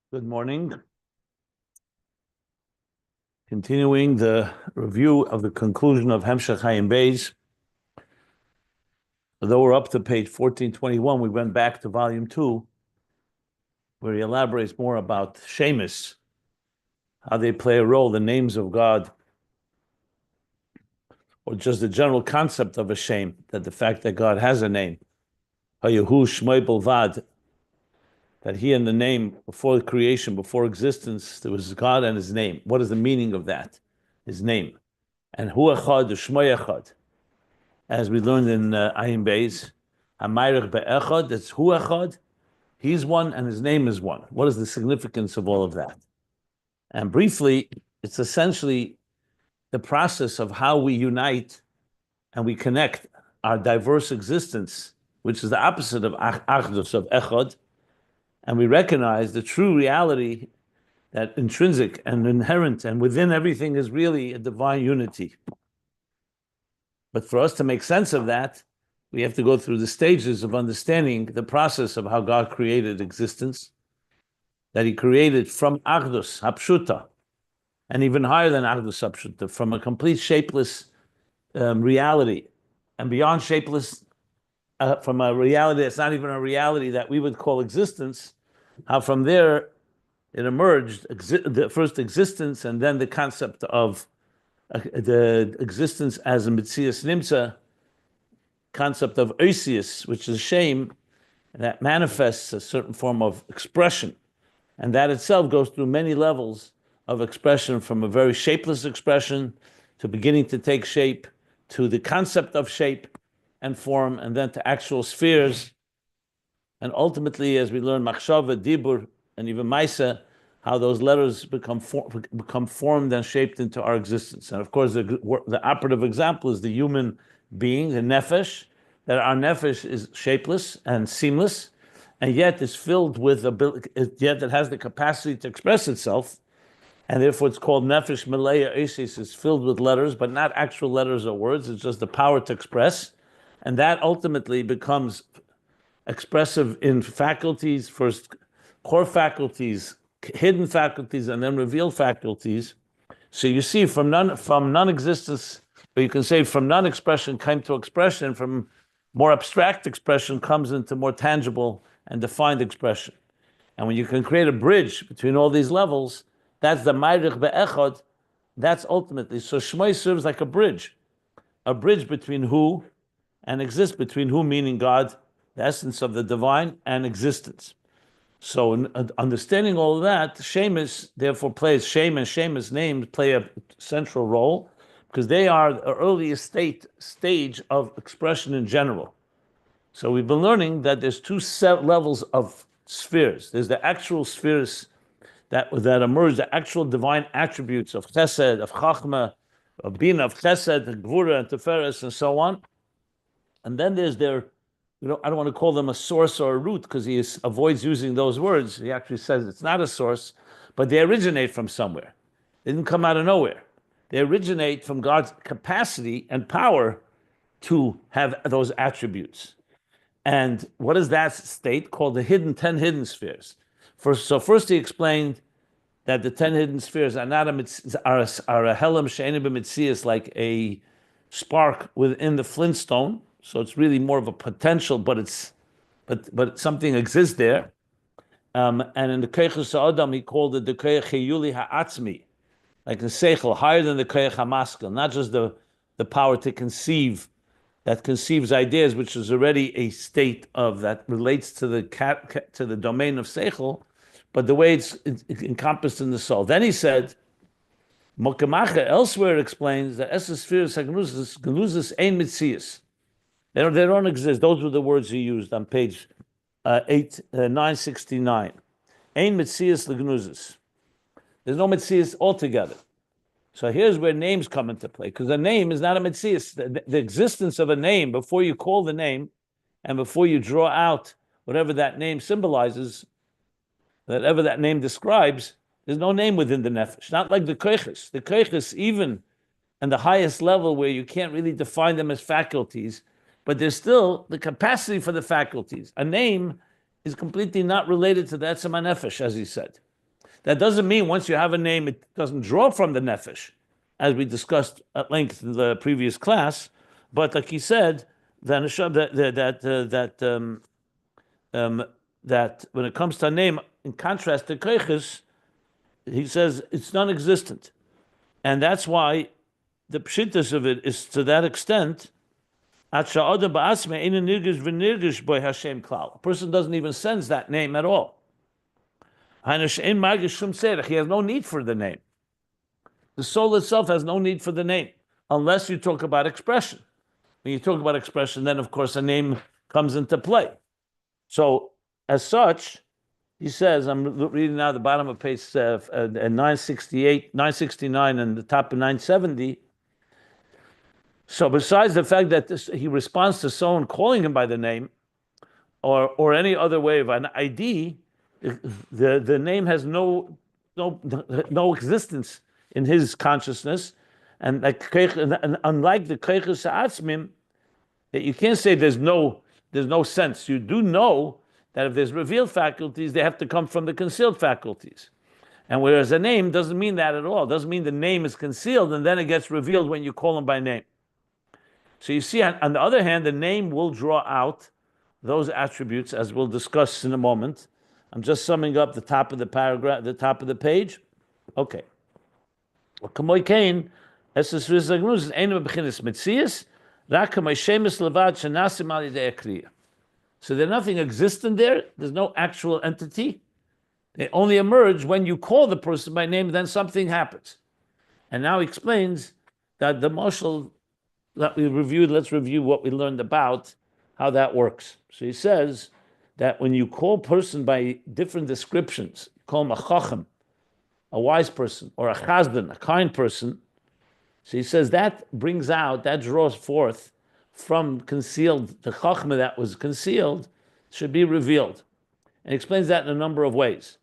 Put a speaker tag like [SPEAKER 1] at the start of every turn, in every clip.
[SPEAKER 1] Good morning. Continuing the review of the conclusion of Hemshech Ayin Beis. Although we're up to page 1421, we went back to volume 2, where he elaborates more about Shemus, how they play a role, the names of God, or just the general concept of a Shem, that the fact that God has a name, Hayahu Shmoi Belvad, that he and the name, before creation, before existence, there was God and his name. What is the meaning of that? His name. And Hu Echad, Shmoi Echad. As we learned in Ayin Beis, Hamayich Be'echad, that's Hu Echad, he's one and his name is one. What is the significance of all of that? And briefly, it's essentially the process of how we unite and we connect our diverse existence, which is the opposite of Achdus, of Echad, and we recognize the true reality that intrinsic and inherent and within everything is really a divine unity. But for us to make sense of that, we have to go through the stages of understanding the process of how God created existence, that he created from Achdus, Hapshuta, and even higher than Achdus, Hapshuta, from a complete shapeless reality, and beyond shapeless, from a reality that's not even a reality that we would call existence, how from there it emerged, the first existence, and then the concept of the existence as a Metzias Nimtza, concept of Oisius, which is shame, that manifests a certain form of expression. And that itself goes through many levels of expression, from a very shapeless expression to beginning to take shape, to the concept of shape and form, and then to actual spheres. And ultimately, as we learn Machshava, Dibur, and even Maisa, how those letters become formed and shaped into our existence. And of course, the operative example is the human being, the nefesh, that our nefesh is shapeless and seamless, and yet is filled with yet it has the capacity to express itself, and therefore it's called nefesh meleya esis. It's filled with letters, but not actual letters or words. It's just the power to express, and that ultimately becomes expressive in faculties, first core faculties, hidden faculties, and then revealed faculties. So you see, from non-existence, or you can say from non-expression came to expression, from more abstract expression comes into more tangible and defined expression. And when you can create a bridge between all these levels, that's the Ma'arich Be'echad, that's ultimately. So Shmoi serves like a bridge between who and exist, between who meaning God, the essence of the divine, and existence. So in understanding all of that, Shemus therefore plays, Shem and Shemus names play a central role, because they are the earliest stage of expression in general. So we've been learning that there's two levels of spheres. There's the actual spheres that emerge, the actual divine attributes of Chesed, of Chachma, of Bina, of Chesed, of Gvura, and Teferes, and so on. And then there's I don't want to call them a source or a root, because he avoids using those words. He actually says it's not a source, but they originate from somewhere. They didn't come out of nowhere. They originate from God's capacity and power to have those attributes. And what is that state? Called the 10 hidden spheres. First he explained that the 10 hidden spheres are not a helam she'enim b'mitzias, like a spark within the flintstone. So it's really more of a potential, but something exists there. And in the Keichus Adam, he called it the Keich Heyuli Ha'atzmi, like the Seichel, higher than the Keich HaMaskal, not just the power to conceive, that conceives ideas, which is already a state of that relates to the domain of Seichel, but the way it's encompassed in the soul. Then he said, Mokamacha elsewhere explains that Esses spheres Gnuzis Ein Mitzias. They don't exist. Those were the words he used on page 969. Ein Metzias Legnuzis. There's no Metzias altogether. So here's where names come into play, because a name is not a Metzias. The existence of a name, before you call the name, and before you draw out whatever that name symbolizes, whatever that name describes, there's no name within the nefesh. Not like the koiches. The koiches, even on the highest level where you can't really define them as faculties, but there's still the capacity for the faculties. A name is completely not related to the Etzem HaNefesh, as he said. That doesn't mean once you have a name, it doesn't draw from the nefesh, as we discussed at length in the previous class. But like he said, that when it comes to a name, in contrast to koiches, he says it's non-existent, and that's why the pshitus of it is to that extent. A person doesn't even sense that name at all. He has no need for the name. The soul itself has no need for the name, unless you talk about expression. When you talk about expression, then of course a name comes into play. So, as such, he says, I'm reading now the bottom of page 968, 969, and the top of 970. So, besides the fact that he responds to someone calling him by the name, or any other way of an ID, the name has no existence in his consciousness, and unlike the koiches ha'atzmim, that you can't say there's no sense. You do know that if there's revealed faculties, they have to come from the concealed faculties. And whereas a name doesn't mean that at all. It doesn't mean the name is concealed and then it gets revealed when you call him by name. So you see, on the other hand, the name will draw out those attributes, as we'll discuss in a moment. I'm just summing up the top of the paragraph, the top of the page. Okay. So there's nothing existent there. There's no actual entity. They only emerge when you call the person by name, then something happens. And now he explains that the mashal that we reviewed, let's review what we learned about how that works. So he says that when you call a person by different descriptions, you call him a chacham, a wise person, or a chazdan, a kind person. So he says that brings out, that draws forth from concealed, the chachma that was concealed should be revealed. And he explains that in a number of ways.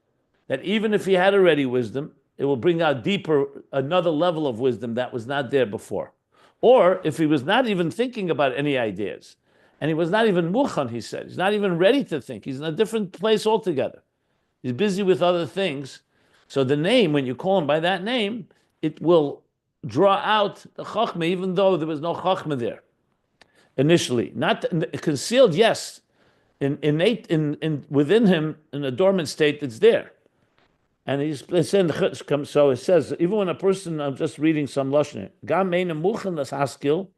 [SPEAKER 1] That even if he had already wisdom, it will bring out deeper, another level of wisdom that was not there before. Or if he was not even thinking about any ideas, and he was not even mukhan, he said, he's not even ready to think, he's in a different place altogether. He's busy with other things. So the name, when you call him by that name, it will draw out the chachma, even though there was no chachma there initially. Not concealed, yes. Innate within him, in a dormant state, it's there. And so it says, even when a person, I'm just reading some lashon, gam meina muchen das haskil,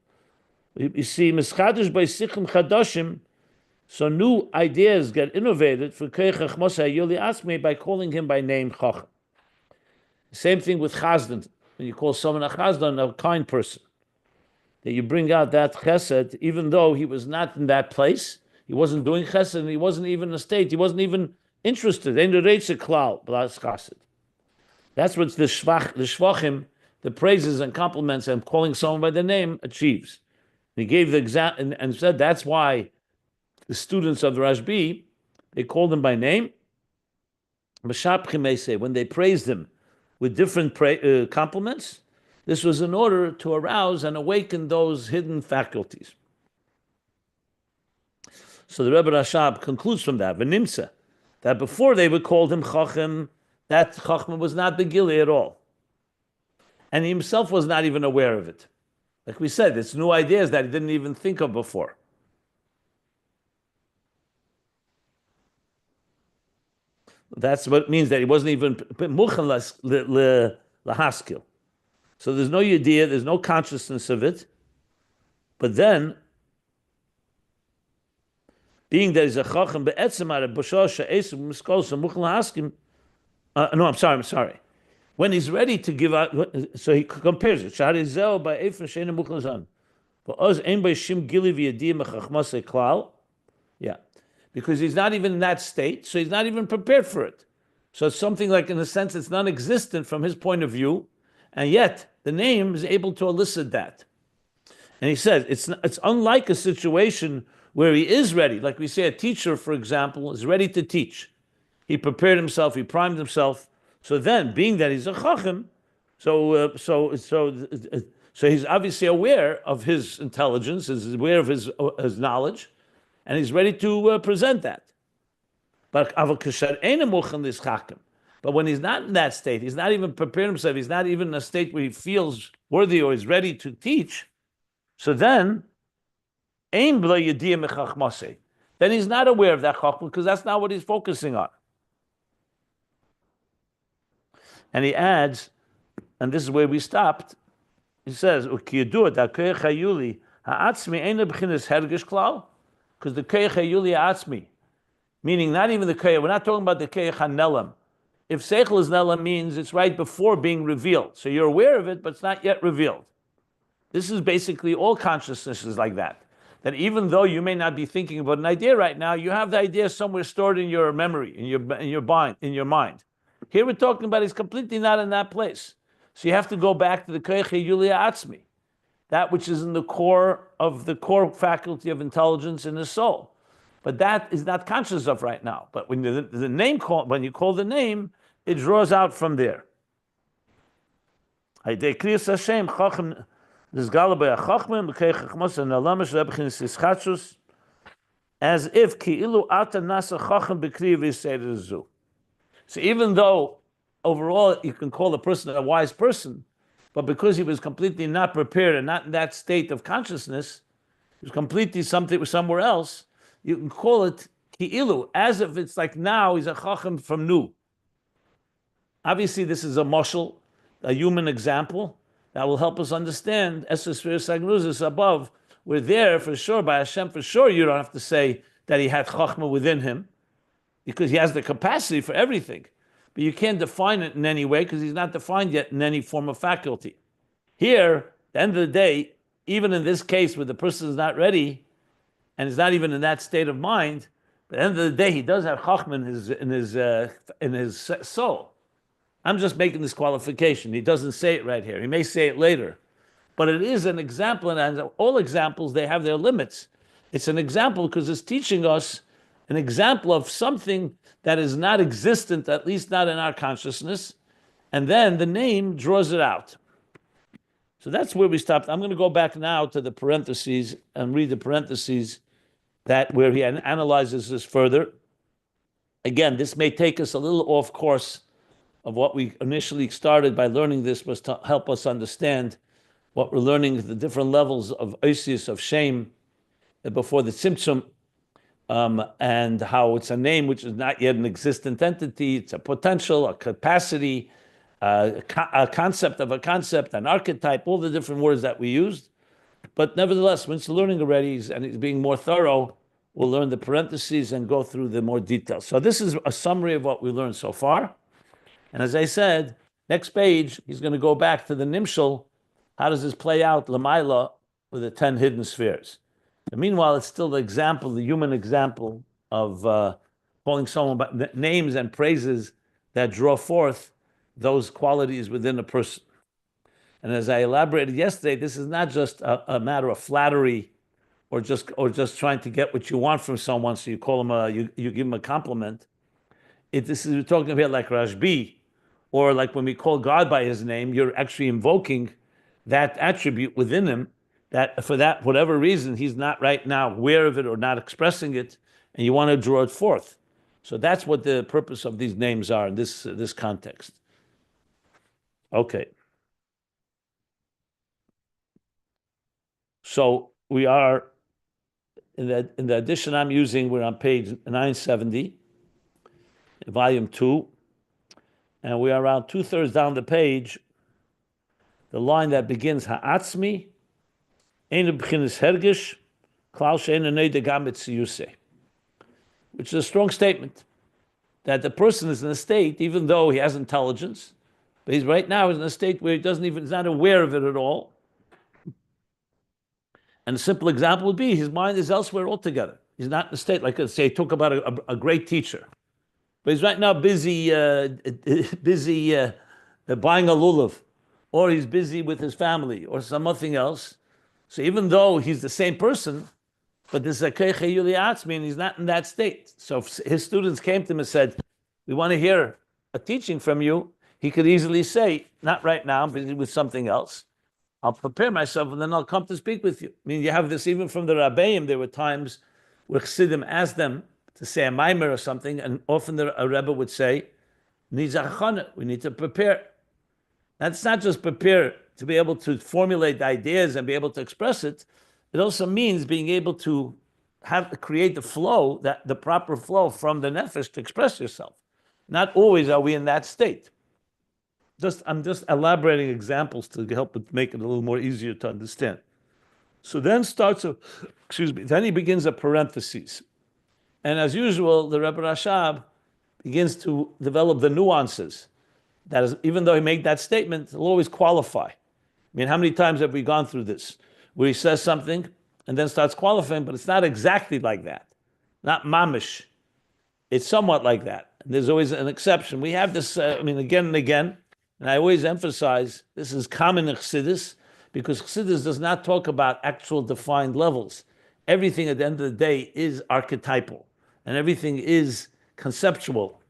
[SPEAKER 1] you see, mischadish by sichim chadashim, so new ideas get innovated for koich chachmasa yoli asme by calling him by name chacham. Same thing with chazdan. When you call someone a chazdan, a kind person, that you bring out that chesed, even though he was not in that place, he wasn't doing chesed, and he wasn't even in a state, he wasn't even interested. That's what the shvachim, the praises and compliments and calling someone by the name achieves. He gave the example and said that's why the students of the Rashbi, they called him by name. When they praised him with different compliments, this was in order to arouse and awaken those hidden faculties. So the Rebbe Rashab concludes from that, v'nimtza, that before they would call him Chacham, that Chacham was not Begili at all. And he himself was not even aware of it. Like we said, it's new ideas that he didn't even think of before. That's what it means that he wasn't even Muchan Lahaskil. So there's no idea, there's no consciousness of it. But then, being that he's a chacham be'etzem ara b'shah she'esav miskol samuch lahaskim. No, I'm sorry. When he's ready to give out, so he compares it. Shari zeh by efen she'ena much lazan. V'oz ein by shim gili v'yadim mechachmasei klal. Yeah, because he's not even in that state, so he's not even prepared for it. So it's something like, in a sense, it's non-existent from his point of view, and yet the name is able to elicit that. And he says it's unlike a situation where he is ready. Like we say, a teacher, for example, is ready to teach. He prepared himself, he primed himself. So then, being that he's a chacham, so he's obviously aware of his intelligence, is aware of his knowledge, and he's ready to present that. But But when he's not in that state, he's not even prepared himself, he's not even in a state where he feels worthy or is ready to teach. So then, then he's not aware of that chachma because that's not what he's focusing on. And he adds, and this is where we stopped, he says, because the koyach hayuli atzmi, meaning not even the koyach, we're not talking about the koyach hanelam. If seichel is nelam means it's right before being revealed. So you're aware of it, but it's not yet revealed. This is basically all consciousness is like that. That even though you may not be thinking about an idea right now, you have the idea somewhere stored in your memory, in your mind. Here we're talking about it's completely not in that place. So you have to go back to the koyach hayuli atzmi, that which is in the core faculty of intelligence in the soul. But that is not conscious of right now. But when when you call the name, it draws out from there. As if ki'ilu ata nasa chacham b'kriya v'yiseiru. So even though overall you can call a person a wise person, but because he was completely not prepared and not in that state of consciousness, he was completely somewhere else, you can call it ki'ilu, as if it's like now he's a chacham from new. Obviously, this is a mashal, a human example that will help us understand Esesphere Sagnuzis above. We're there for sure, by Hashem, for sure you don't have to say that he had chachma within him, because he has the capacity for everything. But you can't define it in any way because he's not defined yet in any form of faculty. Here, at the end of the day, even in this case where the person is not ready and is not even in that state of mind, at the end of the day, he does have chachma in his soul. I'm just making this qualification. He doesn't say it right here. He may say it later. But it is an example, and all examples, they have their limits. It's an example because it's teaching us an example of something that is not existent, at least not in our consciousness, and then the name draws it out. So that's where we stopped. I'm going to go back now to the parentheses and read the parentheses where he analyzes this further. Again, this may take us a little off course of what we initially started by learning. This was to help us understand what we're learning, the different levels of oisius, of shame, before the tzimtzum, and how it's a name which is not yet an existent entity. It's a potential, a capacity, a concept of a concept, an archetype, all the different words that we used. But nevertheless, once learning already and he's being more thorough, we'll learn the parentheses and go through the more details. So this is a summary of what we learned so far. And as I said, next page, he's going to go back to the nimshal. How does this play out, Lamaila, with the 10 hidden spheres? And meanwhile, it's still the example, the human example of calling someone by names and praises that draw forth those qualities within a person. And as I elaborated yesterday, this is not just a matter of flattery or just trying to get what you want from someone, so you call them you give them a compliment. We're talking about like Rashbi, or like when we call God by his name, you're actually invoking that attribute within him, that for that whatever reason he's not right now aware of it or not expressing it, and you want to draw it forth. So that's what the purpose of these names are in this context. Okay. So we are in the edition I'm using. We're on page 970, volume 2, and we are around 2/3 down the page. The line that begins Ha'atzmi, Ein B'chinas Hergish, Klal She'ein Neide Gam Mitziyuseh, which is a strong statement that the person is in a state, even though he has intelligence, but he's right now in a state where he's not aware of it at all. And a simple example would be his mind is elsewhere altogether. He's not in a state, like let's say, talk about a great teacher, but he's right now busy buying a lulav, or he's busy with his family, or something else. So even though he's the same person, but this is a koyach hayuli atzmi, and he's not in that state. So if his students came to him and said, "We want to hear a teaching from you," he could easily say, "Not right now, I'm busy with something else. I'll prepare myself and then I'll come to speak with you." I mean, you have this even from the Rabbeim. There were times where Chassidim asked them to say a maimer or something, and often a Rebbe would say, needs a chana. We need to prepare. That's not just prepare to be able to formulate ideas and be able to express it. It also means being able to create the flow, that the proper flow from the nefesh to express yourself. Not always are we in that state. I'm just elaborating examples to help it make it a little more easier to understand. So then then he begins a parenthesis. And as usual, the Rebbe Rashab begins to develop the nuances. That is, even though he made that statement, he'll always qualify. I mean, how many times have we gone through this? Where he says something and then starts qualifying, but it's not exactly like that. Not mamish. It's somewhat like that. And there's always an exception. We have this, again and again, and I always emphasize this is common in Chassidus, because Chassidus does not talk about actual defined levels. Everything at the end of the day is archetypal, and everything is conceptual.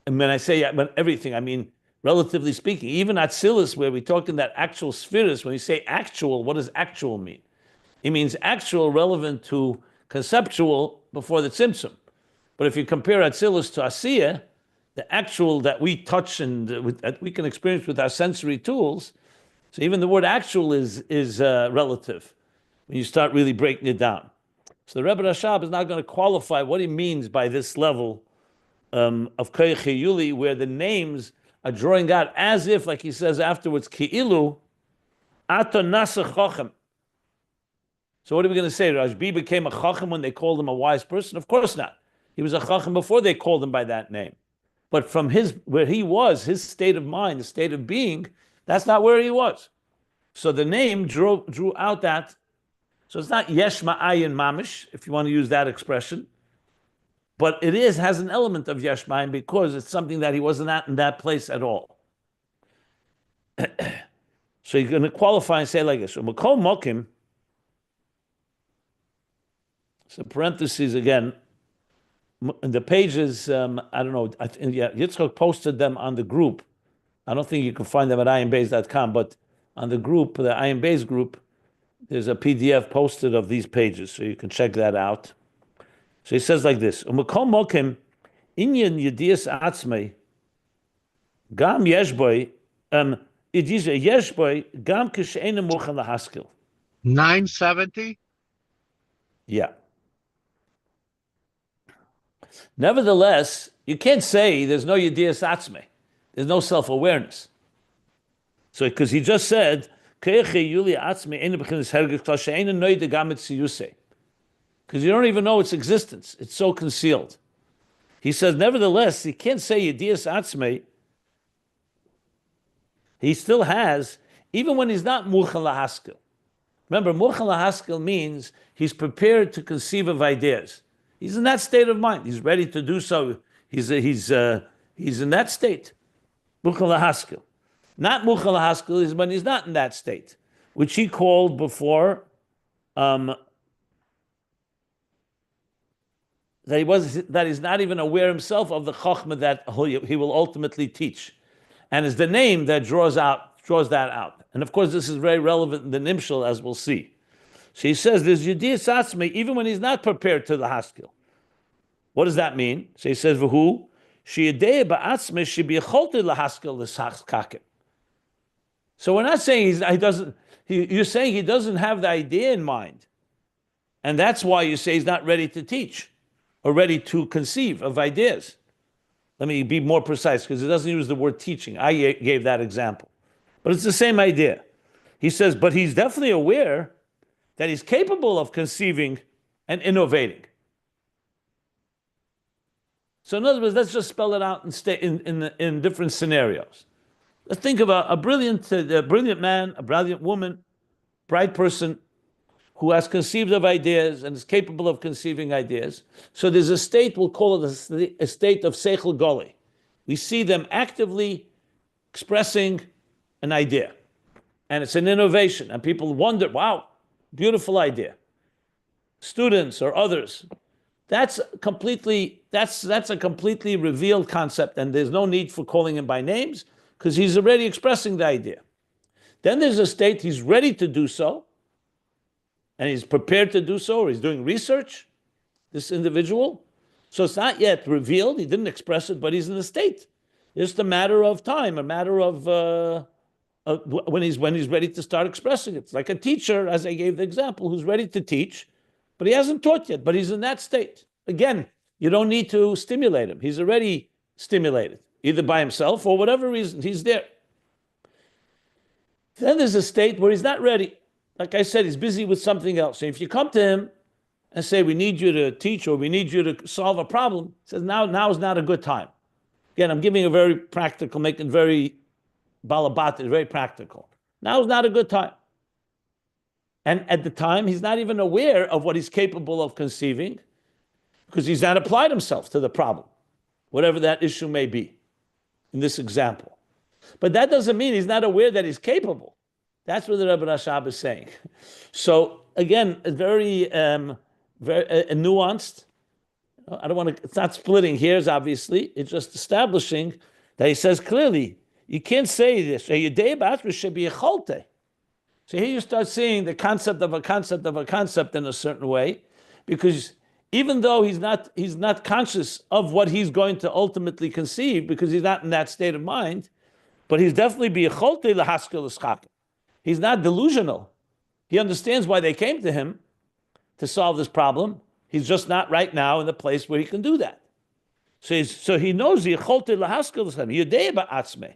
[SPEAKER 1] And when I say everything, I mean, relatively speaking, even Atzilus, where we talk in that actual spheres, when we say actual, what does actual mean? It means actual relevant to conceptual before the tzimtzum. But if you compare Atzilus to Asiya, the actual that we touch and that we can experience with our sensory tools, so even the word actual is relative when you start really breaking it down. So the Rebbe Rashab is now going to qualify what he means by this level of Koyach Yuli, where the names are drawing out as if, like he says afterwards, Ki'ilu Ato Nasa Chochem. So what are we going to say? Rashbi became a Chochem when they called him a wise person? Of course not. He was a Chochem before they called him by that name. But from where he was, his state of mind, the state of being, that's not where he was. So the name drew out that. So it's not Yesh Ma'ayin Mamish, if you want to use that expression. But it has an element of Yesh Ma'ayin because it's something that he wasn't at in that place at all. So you're going to qualify and say like this. So Makol Mokim, so parentheses again, the pages, I don't know, Yitzchak posted them on the group. I don't think you can find them at ayinbeis.com, but on the group, the Ayin Beis group, there's a PDF posted of these pages, so you can check that out. So he says like this: U'makol mokim inyan yedias atzmei gam yeshboy yeshboy gam kisheina muchan lahaskil.
[SPEAKER 2] 970.
[SPEAKER 1] Yeah. Nevertheless, you can't say there's no yedias atzmei. There's no self-awareness. So, because he just said, because you don't even know its existence. It's so concealed. He says, nevertheless, he can't say yedias atzmei. He still has, even when he's not muchal lahaskil. Remember, muchal lahaskil means he's prepared to conceive of ideas. He's in that state of mind. He's ready to do so. He's in that state. Muchal lahaskil. Not muchal lahaskil is when he's not in that state, which he called before that he's not even aware himself of the chokhmah that he will ultimately teach, and is the name that draws that out. And of course, this is very relevant in the nimshal, as we'll see. So he says there's yediyas atzmei even when he's not prepared to the haskil. What does that mean? So he says v'hu sheyedei ba'atzmei shebiyacholti lahaskil l'sachkakim. So we're not saying he doesn't. You're saying he doesn't have the idea in mind, and that's why you say he's not ready to teach or ready to conceive of ideas. Let me be more precise because it doesn't use the word teaching. I gave that example, but it's the same idea. He says, but he's definitely aware that he's capable of conceiving and innovating. So in other words, let's just spell it out in different scenarios. Let's think of a brilliant man, a brilliant woman, bright person who has conceived of ideas and is capable of conceiving ideas. So there's a state, we'll call it a state of seichel goli. We see them actively expressing an idea. And it's an innovation. And people wonder, wow, beautiful idea. Students or others. That's a completely revealed concept, and there's no need for calling him by names, because he's already expressing the idea. Then there's a state he's ready to do so, and he's prepared to do so, or he's doing research, this individual. So it's not yet revealed, he didn't express it, but he's in the state. It's just a matter of time, a matter of when he's ready to start expressing it. It's like a teacher, as I gave the example, who's ready to teach, but he hasn't taught yet, but he's in that state. Again, you don't need to stimulate him. He's already stimulated, either by himself or whatever reason, he's there. Then there's a state where he's not ready. Like I said, he's busy with something else. So if you come to him and say, we need you to teach or we need you to solve a problem, he says, now is not a good time. Again, I'm giving a very practical, making very balabat, very practical. Now is not a good time. And at the time, he's not even aware of what he's capable of conceiving because he's not applied himself to the problem, whatever that issue may be in this example. But that doesn't mean he's not aware that he's capable. That's what the Rebbe Rashab is saying. So again, very nuanced. I don't want to. It's not splitting hairs. Obviously, it's just establishing that he says clearly you can't say this. So here you start seeing the concept of a concept of a concept in a certain way, because even though he's not conscious of what he's going to ultimately conceive, because he's not in that state of mind, but he's definitely bi'cholte lahaskel l'schak. He's not delusional. He understands why they came to him to solve this problem. He's just not right now in the place where he can do that. So he knows bi'cholte lahaskel l'schak. Yodei ba'atzmei.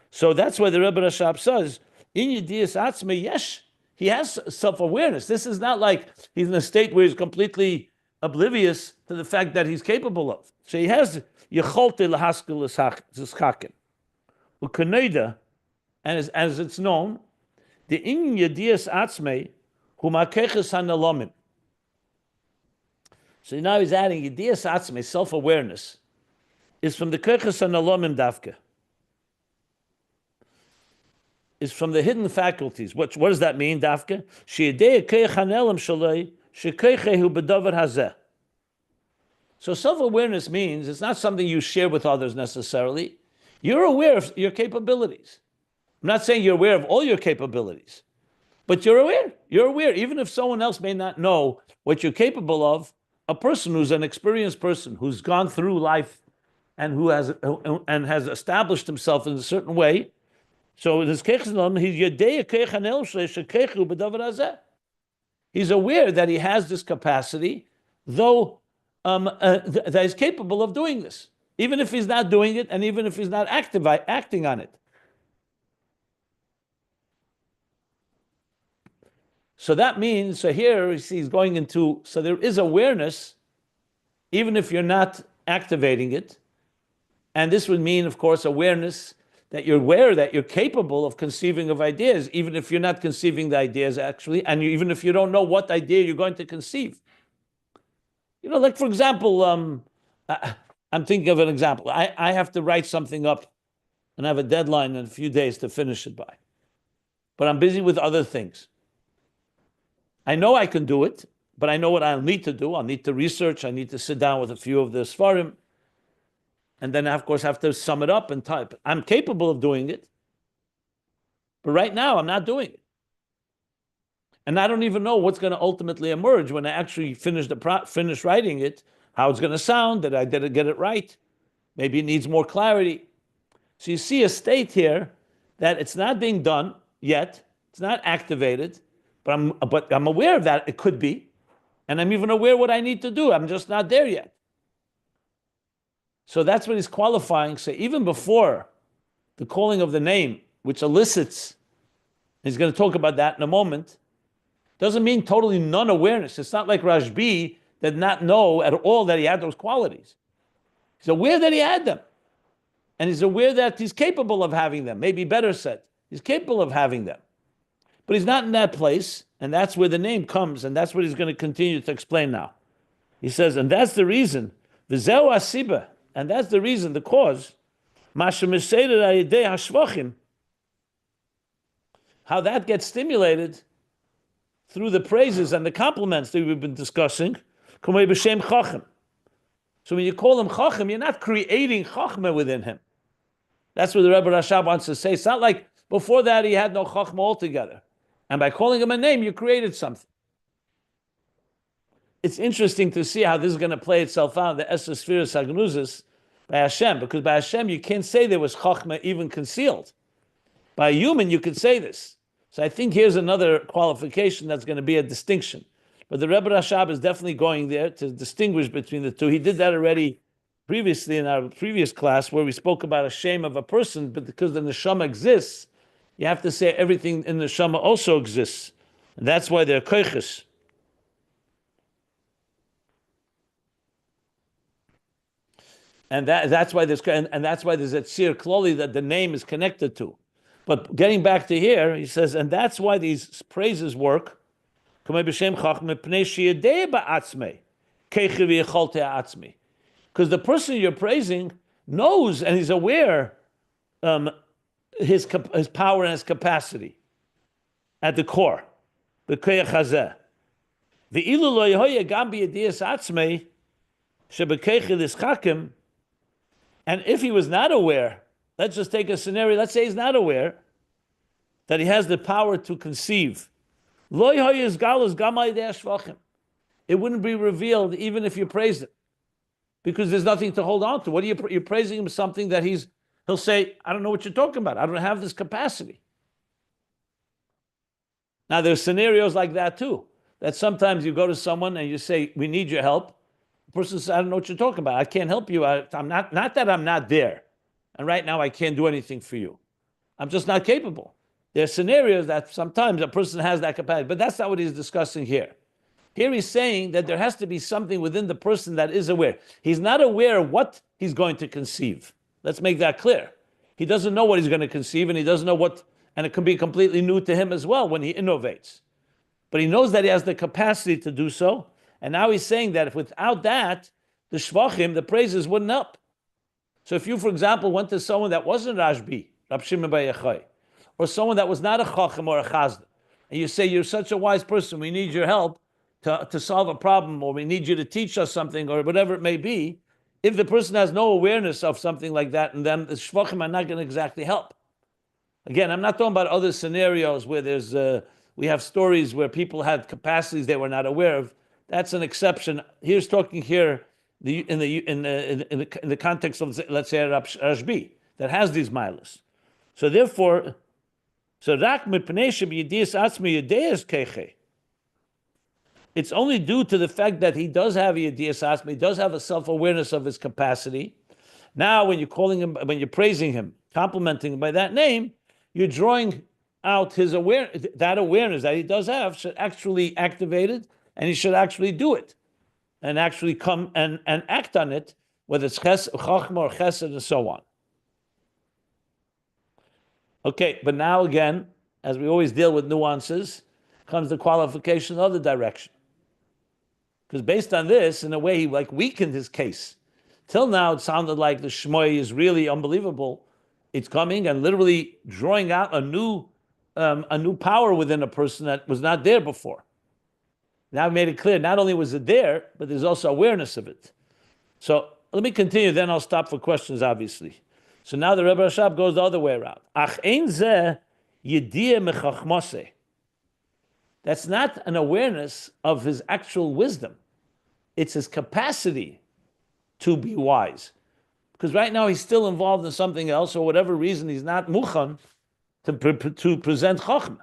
[SPEAKER 1] So that's why the Rebbe Rashab says, in Yedias Atzmei, yes, he has self-awareness. This is not like he's in a state where he's completely oblivious to the fact that he's capable of. So he has Yecholte Lahaskel L'Schaken. U'Kanoida, and as it's known, the in Yedias Atzmei Hu Makeches HaNalomim. So now he's adding Yedias Atzmei, self-awareness, is from the Keches HaNalomim Dafke. Is from the hidden faculties. What does that mean, Dafke? So self-awareness means it's not something you share with others necessarily. You're aware of your capabilities. I'm not saying you're aware of all your capabilities, but you're aware. You're aware. Even if someone else may not know what you're capable of, a person who's an experienced person, who's gone through life and who has established himself in a certain way, so in his he's aware that he has this capacity, though that he's capable of doing this, even if he's not doing it, and even if he's not acting on it. So that means, so here he's going into, so there is awareness, even if you're not activating it, and this would mean, of course, awareness that you're aware that you're capable of conceiving of ideas, even if you're not conceiving the ideas actually, and even if you don't know what idea you're going to conceive. You know, like for example, I'm thinking of an example. I have to write something up and I have a deadline in a few days to finish it by. But I'm busy with other things. I know I can do it, but I know what I'll need to do. I'll need to research. I need to sit down with a few of the Sfarim. And then, of course, have to sum it up and type. I'm capable of doing it, but right now I'm not doing it. And I don't even know what's going to ultimately emerge when I actually finish writing it, how it's going to sound, that I didn't get it right. Maybe it needs more clarity. So you see a state here that it's not being done yet. It's not activated, but I'm aware of that. It could be. And I'm even aware what I need to do. I'm just not there yet. So that's what he's qualifying. So even before the calling of the name, which elicits, he's going to talk about that in a moment, doesn't mean totally non-awareness. It's not like Rashbi did not know at all that he had those qualities. He's aware that he had them. And he's aware that he's capable of having them. Maybe better said, he's capable of having them. But he's not in that place, and that's where the name comes, and that's what he's going to continue to explain now. He says, and that's the reason, v'zeu asiba, and that's the reason, the cause, how that gets stimulated through the praises and the compliments that we've been discussing. So when you call him Chacham, you're not creating Chachma within him. That's what the Rebbe Rashab wants to say. It's not like before that he had no Chachma altogether. And by calling him a name, you created something. It's interesting to see how this is going to play itself out, the Esser Spheres Hagnuzis, By Hashem, because by Hashem you can't say there was Chachma even concealed. By a human you could say this. So I think here's another qualification that's going to be a distinction. But the Rebbe Rashab is definitely going there to distinguish between the two. He did that already previously in our previous class where we spoke about a shame of a person, but because the neshama exists, you have to say everything in the neshama also exists. And that's why they're koiches. And that's why there's a tzir kloli that the name is connected to. But getting back to here, he says, and that's why these praises work. Because the person you're praising knows and he's aware his power and his capacity at the core. And if he was not aware, let's just take a scenario, let's say he's not aware that he has the power to conceive. It wouldn't be revealed even if you praised it, because there's nothing to hold on to. What are you're praising him something that he'll say, I don't know what you're talking about. I don't have this capacity. Now there's scenarios like that too, that sometimes you go to someone and you say, we need your help. The person says, I don't know what you're talking about. I can't help you. I'm not that I'm not there. And right now I can't do anything for you. I'm just not capable. There are scenarios that sometimes a person has that capacity, but that's not what he's discussing here. Here he's saying that there has to be something within the person that is aware. He's not aware what he's going to conceive. Let's make that clear. He doesn't know what he's going to conceive, and he doesn't know what, and it can be completely new to him as well when he innovates. But he knows that he has the capacity to do so, and now he's saying that if without that, the shvachim, the praises wouldn't up. So if you, for example, went to someone that wasn't Rashbi, Rab Shimon bar Yochai, or someone that was not a chacham or a chazda, and you say, you're such a wise person, we need your help to solve a problem, or we need you to teach us something, or whatever it may be, if the person has no awareness of something like that, and then the shvachim are not going to exactly help. Again, I'm not talking about other scenarios where we have stories where people had capacities they were not aware of. That's an exception. Here's talking here in the context of, let's say, Rashbi that has these milas. So therefore, rak mipnei shebiydias atzmi yedeias keche. It's only due to the fact that he does have yedeias atzmi, he does have a self-awareness of his capacity. Now, when you're calling him, when you're praising him, complimenting him by that name, you're drawing out his awareness. That awareness that he does have should actually activate it, and he should actually do it, and actually come and act on it, whether it's chachma or chesed and so on. Okay, but now again, as we always deal with nuances, comes the qualification of the direction. Because based on this, in a way, he weakened his case. Till now, it sounded like the Shmoy is really unbelievable. It's coming and literally drawing out a new power within a person that was not there before. Now I made it clear, not only was it there, but there's also awareness of it. So let me continue, then I'll stop for questions, obviously. So now the Rebbe Rashab goes the other way around. Ach ein zeh yediyah mechachmoseh. That's not an awareness of his actual wisdom. It's his capacity to be wise. Because right now he's still involved in something else, or whatever reason he's not muchan to present chachma.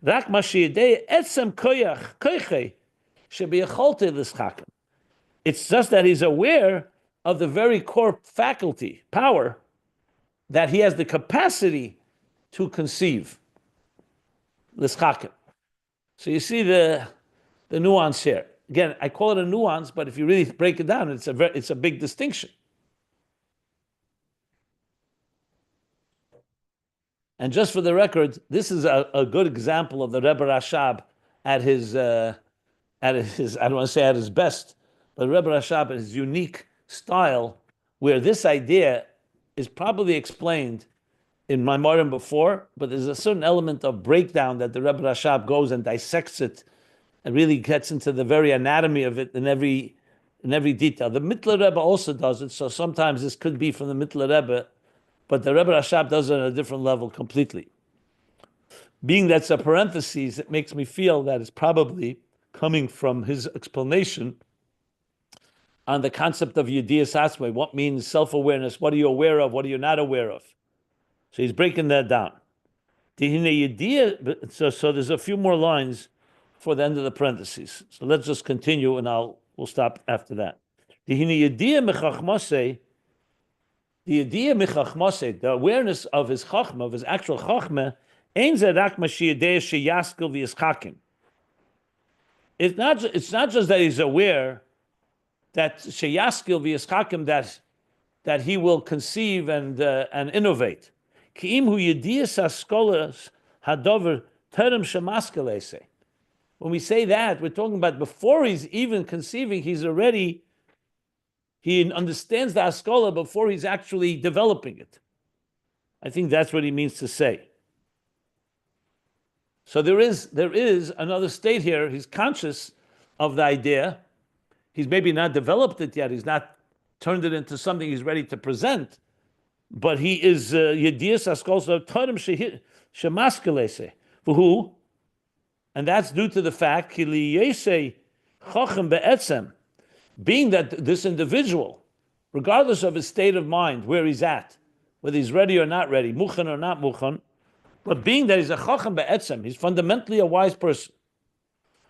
[SPEAKER 1] Rak ma sheyedei etzem koyche shebiyacholte l'schakim. It's just that he's aware of the very core faculty, power, that he has the capacity to conceive. L'schakim. So you see the nuance here. Again, I call it a nuance, but if you really break it down, it's a big distinction. And just for the record, this is a good example of the Rebbe Rashab at his I don't want to say at his best, but Rebbe Rashab at his unique style, where this idea is probably explained in Maimorim before, but there's a certain element of breakdown that the Rebbe Rashab goes and dissects it and really gets into the very anatomy of it in every detail. The Mittler Rebbe also does it, so sometimes this could be from the Mittler Rebbe, but the Rebbe Rashab does it on a different level completely. Being that's a parenthesis, it makes me feel that it's probably coming from his explanation on the concept of Yediyas Atzmai. What means self-awareness? What are you aware of? What are you not aware of? So he's breaking that down. So there's a few more lines for the end of the parentheses. So let's just continue, and we'll stop after that. The awareness of his chachma, of his actual chachma, it's not just that he's aware that sheyaskil v'yischakim, that he will conceive and innovate. When we say that, we're talking about before he's even conceiving, he understands the haskalah before he's actually developing it. I think that's what he means to say. So there is another state here. He's conscious of the idea. He's maybe not developed it yet. He's not turned it into something he's ready to present. But he is Yediyas Askolso Tarim Shemaskelese. For who? And that's due to the fact Kiliyese Chochem Be'etzem, being that this individual, regardless of his state of mind, where he's at, whether he's ready or not ready, Muchan or not Muchan, but being that he's a Chochem Be'etzem, he's fundamentally a wise person.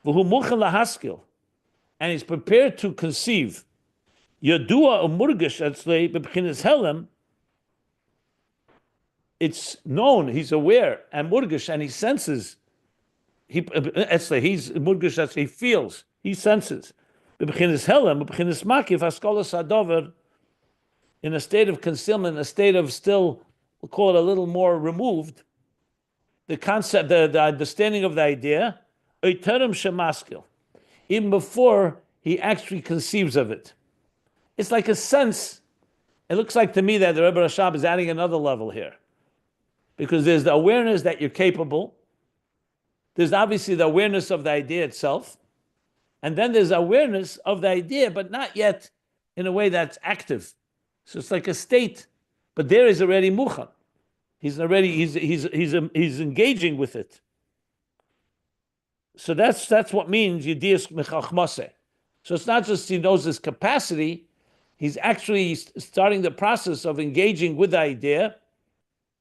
[SPEAKER 1] V'hu Muchan Lahaskil, and he's prepared to conceive. Yadua Umurgish Etzlei B'Bchinas Helem, it's known, he's aware, and murgish, and he senses. He's murgish, he feels, he senses. In a state of concealment, a state of still, we'll call it a little more removed, the concept, the understanding of the idea, even before he actually conceives of it. It's like a sense. It looks like to me that the Rebbe Rashab is adding another level here. Because there's the awareness that you're capable. There's obviously the awareness of the idea itself. And then there's awareness of the idea, but not yet in a way that's active. So it's like a state, but there is already muchan. He's engaging with it. So that's what means yediyas mechachmase. So it's not just he knows his capacity, he's actually starting the process of engaging with the idea.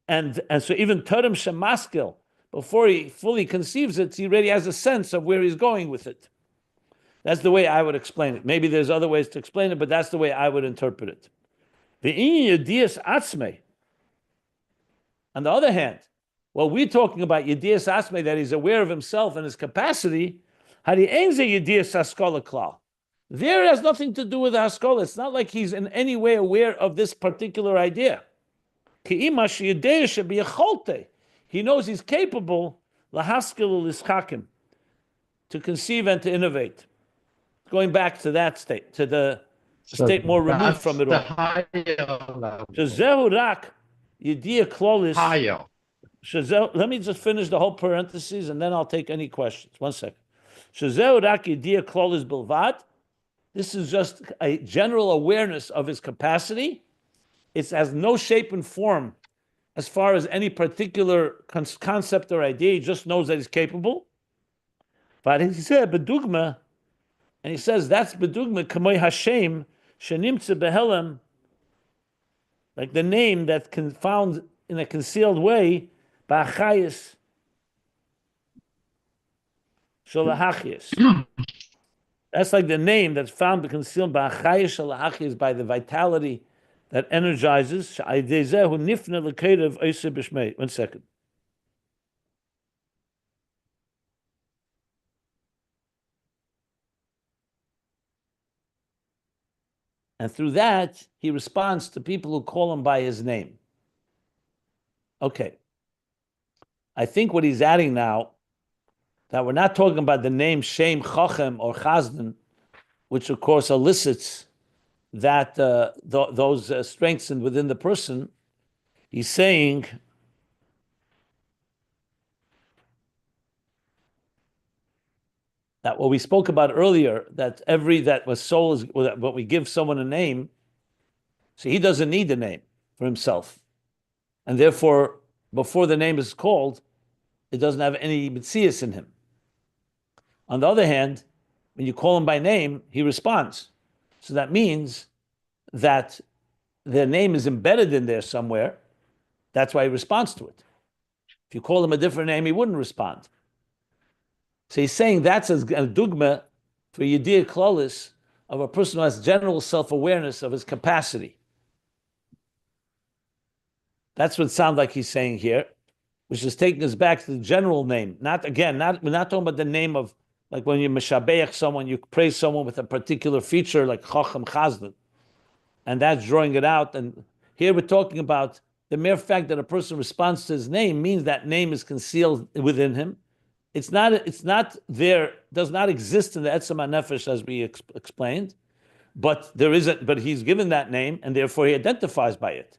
[SPEAKER 1] And so even Terem Shemaskil, before he fully conceives it, he already has a sense of where he's going with it. That's the way I would explain it. Maybe there's other ways to explain it, but that's the way I would interpret it. The Yediyas Atzmei, on the other hand, while we're talking about Yediyas Atzmei, that he's aware of himself and his capacity, Hari Einze Yediyas Haskola Klal. There has nothing to do with the Haskola. It's not like he's in any way aware of this particular idea. He knows he's capable to conceive and to innovate. Going back to that state, to the state more removed from it all. Let me just finish the whole parentheses and then I'll take any questions. 1 second. This is just a general awareness of his capacity. It has no shape and form as far as any particular concept or idea. He just knows that he's capable. But he said, bedugma, and he says that's bedugma kamoy Hashem shenimtze behelem, like the name that can found in a concealed way, ba'achayis sholahachis. That's like the name that's found concealed ba'achayis sholahachis, by the vitality that energizes. 1 second. And through that, he responds to people who call him by his name. Okay. I think what he's adding now, that we're not talking about the name Shem, Chochem, or Chazdan, which of course elicits that those strengths within the person. He's saying that what we spoke about earlier, that soul is what we give someone a name, so he doesn't need the name for himself. And therefore, before the name is called, it doesn't have any mitzias in him. On the other hand, when you call him by name, he responds. So that means that their name is embedded in there somewhere. That's why he responds to it. If you call him a different name, he wouldn't respond. So he's saying that's a dogma for Yediyah Klolis of a person who has general self-awareness of his capacity. That's what it sounds like he's saying here, which is taking us back to the general name. We're not talking about the name of, like when you meshabeach someone, you praise someone with a particular feature like Chacham Chazdan, and that's drawing it out. And here we're talking about the mere fact that a person responds to his name means that name is concealed within him. It's not there, does not exist in the Etzem HaNefesh as we explained, but he's given that name and therefore he identifies by it.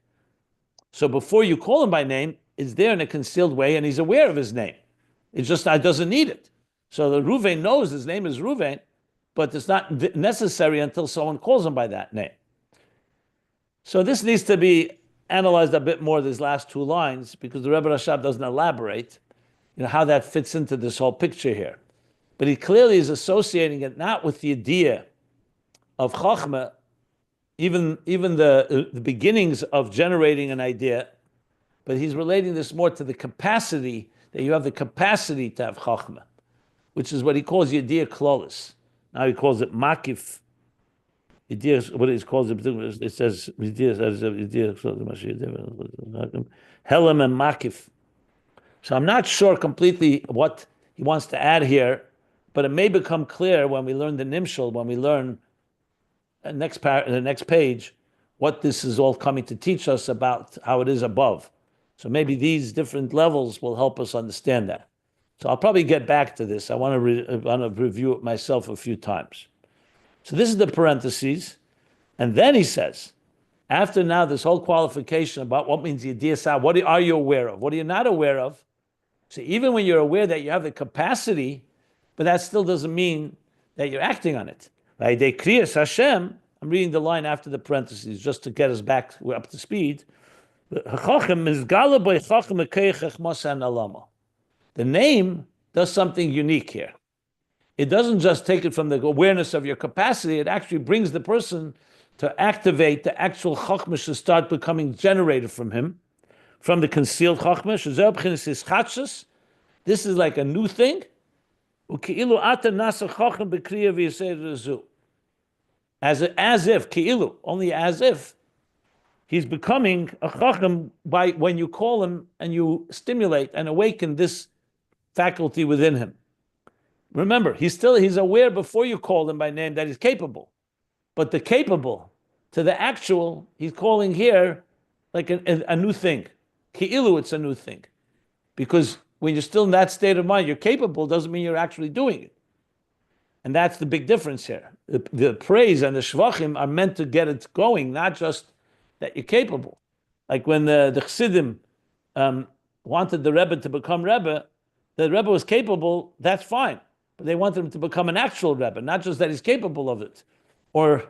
[SPEAKER 1] So before you call him by name, it's there in a concealed way and he's aware of his name. It just doesn't need it. So the Ruvain knows his name is Ruvain, but it's not necessary until someone calls him by that name. So this needs to be analyzed a bit more, these last two lines, because the Rebbe Rashab doesn't elaborate, how that fits into this whole picture here. But he clearly is associating it not with the idea of Chachma, even the beginnings of generating an idea, but he's relating this more to the capacity, that you have the capacity to have Chachma, which is what he calls Yediyah Klolis. Now he calls it Makif. What he calls it says Helam and Makif. So I'm not sure completely what he wants to add here, but it may become clear when we learn the Nimshal, when we learn the next page, what this is all coming to teach us about how it is above. So maybe these different levels will help us understand that. So I'll probably get back to this. I want to review it myself a few times. So this is the parentheses. And then he says, after now this whole qualification about what means Yediyah, what are you aware of? What are you not aware of? So even when you're aware that you have the capacity, but that still doesn't mean that you're acting on it. Right? They kriyas Hashem. I'm reading the line after the parentheses just to get us back up to speed. The name does something unique here. It doesn't just take it from the awareness of your capacity, it actually brings the person to activate the actual Chachma to start becoming generated from him, from the concealed Chachma. This is like a new thing. As if, only as if, he's becoming a Chacham by when you call him and you stimulate and awaken this faculty within him. Remember, he's aware before you call him by name that he's capable. But the capable to the actual, he's calling here like a new thing. Ki'ilu, it's a new thing. Because when you're still in that state of mind, you're capable doesn't mean you're actually doing it. And that's the big difference here. The praise and the shvachim are meant to get it going, not just that you're capable. Like when the Chassidim wanted the Rebbe to become Rebbe, the Rebbe was capable, that's fine. But they wanted him to become an actual Rebbe, not just that he's capable of it. Or,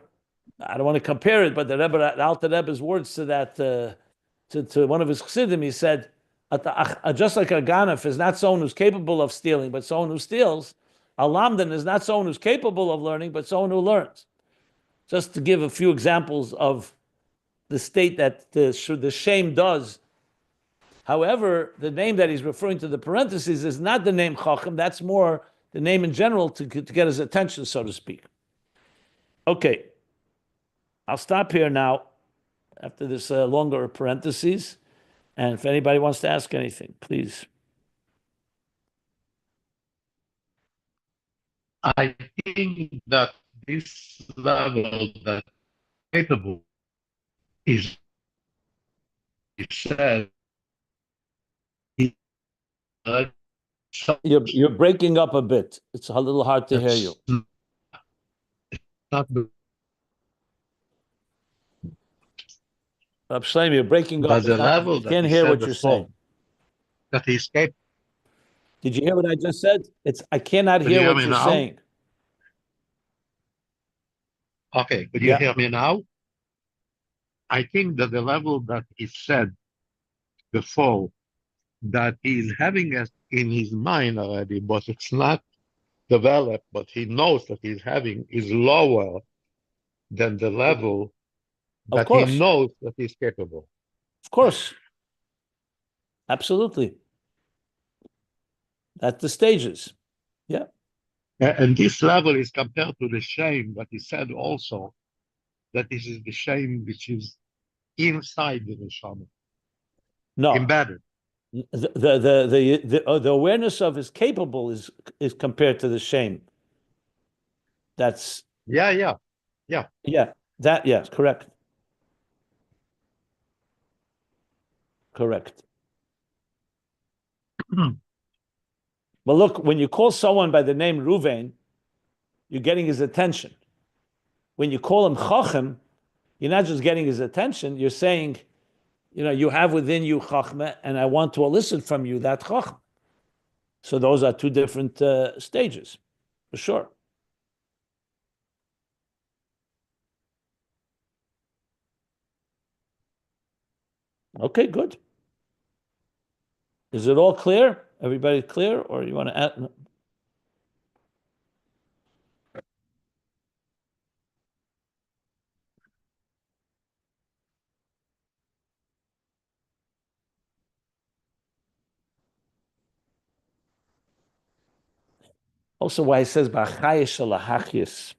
[SPEAKER 1] I don't want to compare it, but the Alter Rebbe's words to that, to one of his Chassidim, he said, just like a Ganef is not someone who's capable of stealing, but someone who steals, a Lamdan is not someone who's capable of learning, but someone who learns. Just to give a few examples of the state that the shame does. However, the name that he's referring to, the parentheses, is not the name Chacham, that's more the name in general to get his attention, so to speak. Okay, I'll stop here now after this longer parentheses. And if anybody wants to ask anything, please.
[SPEAKER 2] I think that this level that capable is said
[SPEAKER 1] You're breaking up a bit. It's a little hard to hear you.
[SPEAKER 2] Not
[SPEAKER 1] Shlomo, you're breaking up.
[SPEAKER 2] the level
[SPEAKER 1] I can't hear what you're saying.
[SPEAKER 2] That he's capable.
[SPEAKER 1] Did you hear what I just said? I cannot
[SPEAKER 2] Could you
[SPEAKER 1] hear
[SPEAKER 2] hear
[SPEAKER 1] what
[SPEAKER 2] me
[SPEAKER 1] you're
[SPEAKER 2] now?
[SPEAKER 1] saying.
[SPEAKER 2] Okay, could you hear me now? I think that the level that is said before, that he's having it in his mind already, but it's not developed, but he knows that he's having, is lower than the level
[SPEAKER 1] Of
[SPEAKER 2] that he
[SPEAKER 1] course.
[SPEAKER 2] knows that he's capable.
[SPEAKER 1] Of course. Absolutely. That's the stages. Yeah.
[SPEAKER 2] And this level is compared to the shame that he said also that this is the shame which is inside the neshama,
[SPEAKER 1] No.
[SPEAKER 2] embedded.
[SPEAKER 1] The awareness of is capable is compared to the shame. That's
[SPEAKER 2] Yeah.
[SPEAKER 1] that yes, correct. Correct. Well, look, when you call someone by the name Ruvain, you're getting his attention. When you call him Chacham, you're not just getting his attention, you're saying, you have within you Chachma, and I want to elicit from you that Chachma. So those are two different stages, for sure. Okay, good. Is it all clear? Everybody clear? Or you want to add? Also, why it says B'achayis Shalahachis.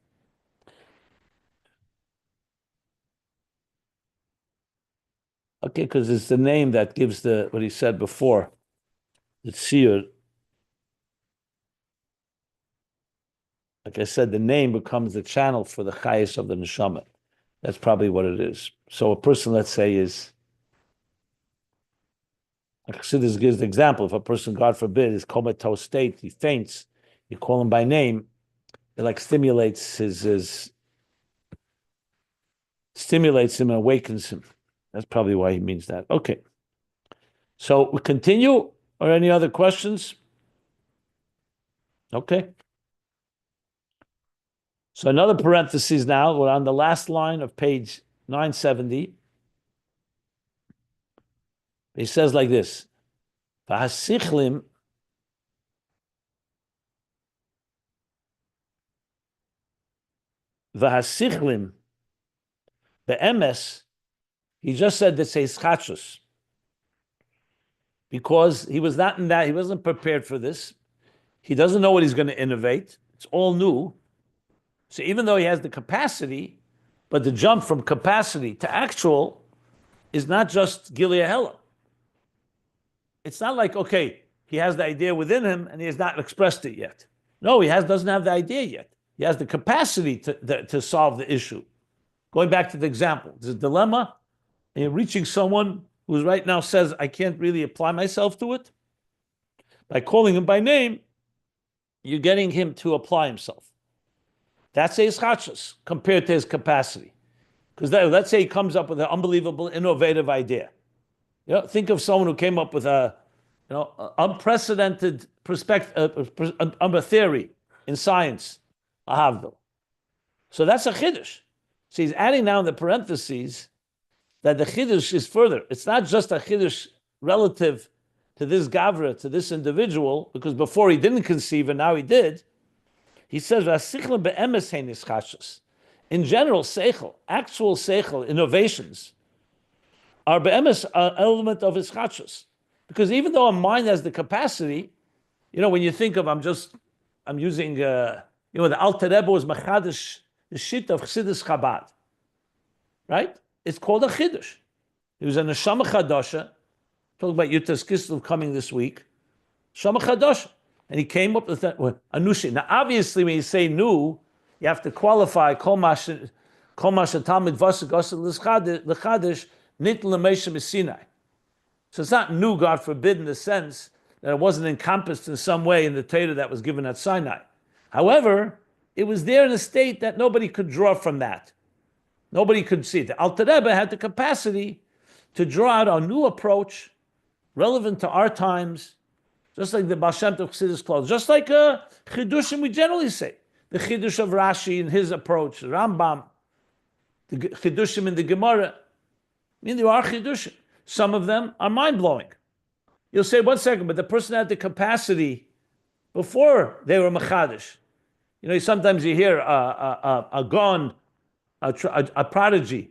[SPEAKER 1] Okay, because it's the name that gives what he said before. The seer. Like I said, the name becomes the channel for the chayis of the neshama. That's probably what it is. So a person, let's say, is like Chassidus gives the example. If a person, God forbid, is comatose state, he faints, you call him by name, it like stimulates stimulates him and awakens him. That's probably why he means that. Okay. So we continue, or any other questions? Okay. So another parenthesis now, we're on the last line of page 970. He says like this, V'hasichlim be'emes, he just said that says chachus, because he was not in that, he wasn't prepared for this. He doesn't know what he's going to innovate. It's all new. So even though he has the capacity, but the jump from capacity to actual is not just Gilead Hela. It's not like, okay, he has the idea within him and he has not expressed it yet. No, doesn't have the idea yet. He has the capacity to solve the issue. Going back to the example, there's a dilemma, and you're reaching someone who's right now says, I can't really apply myself to it. By calling him by name, you're getting him to apply himself. That's a ischachus compared to his capacity. Because let's say he comes up with an unbelievable, innovative idea. Think of someone who came up with a unprecedented perspective, a theory in science, a havdil. So that's a chiddush. So he's adding now in the parentheses that the chiddush is further. It's not just a chiddush relative to this gavra, to this individual, because before he didn't conceive and now he did. He says, in general, seichel, actual seichel, innovations, are be'emes an element of ischachus. Because even though a mind has the capacity, when you think of, I'm using, the Alter Rebbe was machadish, the shit of Chassidus Chabad, right? It's called a chiddush. He was a neshama chadasha, talking about Yutas Kislev coming this week, neshama chadasha. And he came up with that anushi. Now, obviously, when you say new, you have to qualify kol masha talmid vasik asel l'chadish nit l'meisha Sinai. So it's not new, God forbid, in the sense that it wasn't encompassed in some way in the Torah that was given at Sinai. However, it was there in a state that nobody could draw from that. Nobody could see it. The Alter Rebbe had the capacity to draw out a new approach relevant to our times, just like the Baal Shem Tov Chassidus clause, just like Chidushim we generally say. The Chidush of Rashi and his approach, Rambam, the Chidushim in the Gemara. There are Chidushim. Some of them are mind-blowing. You'll say, 1 second, but the person had the capacity before they were Machadish. Sometimes you hear a Gon a prodigy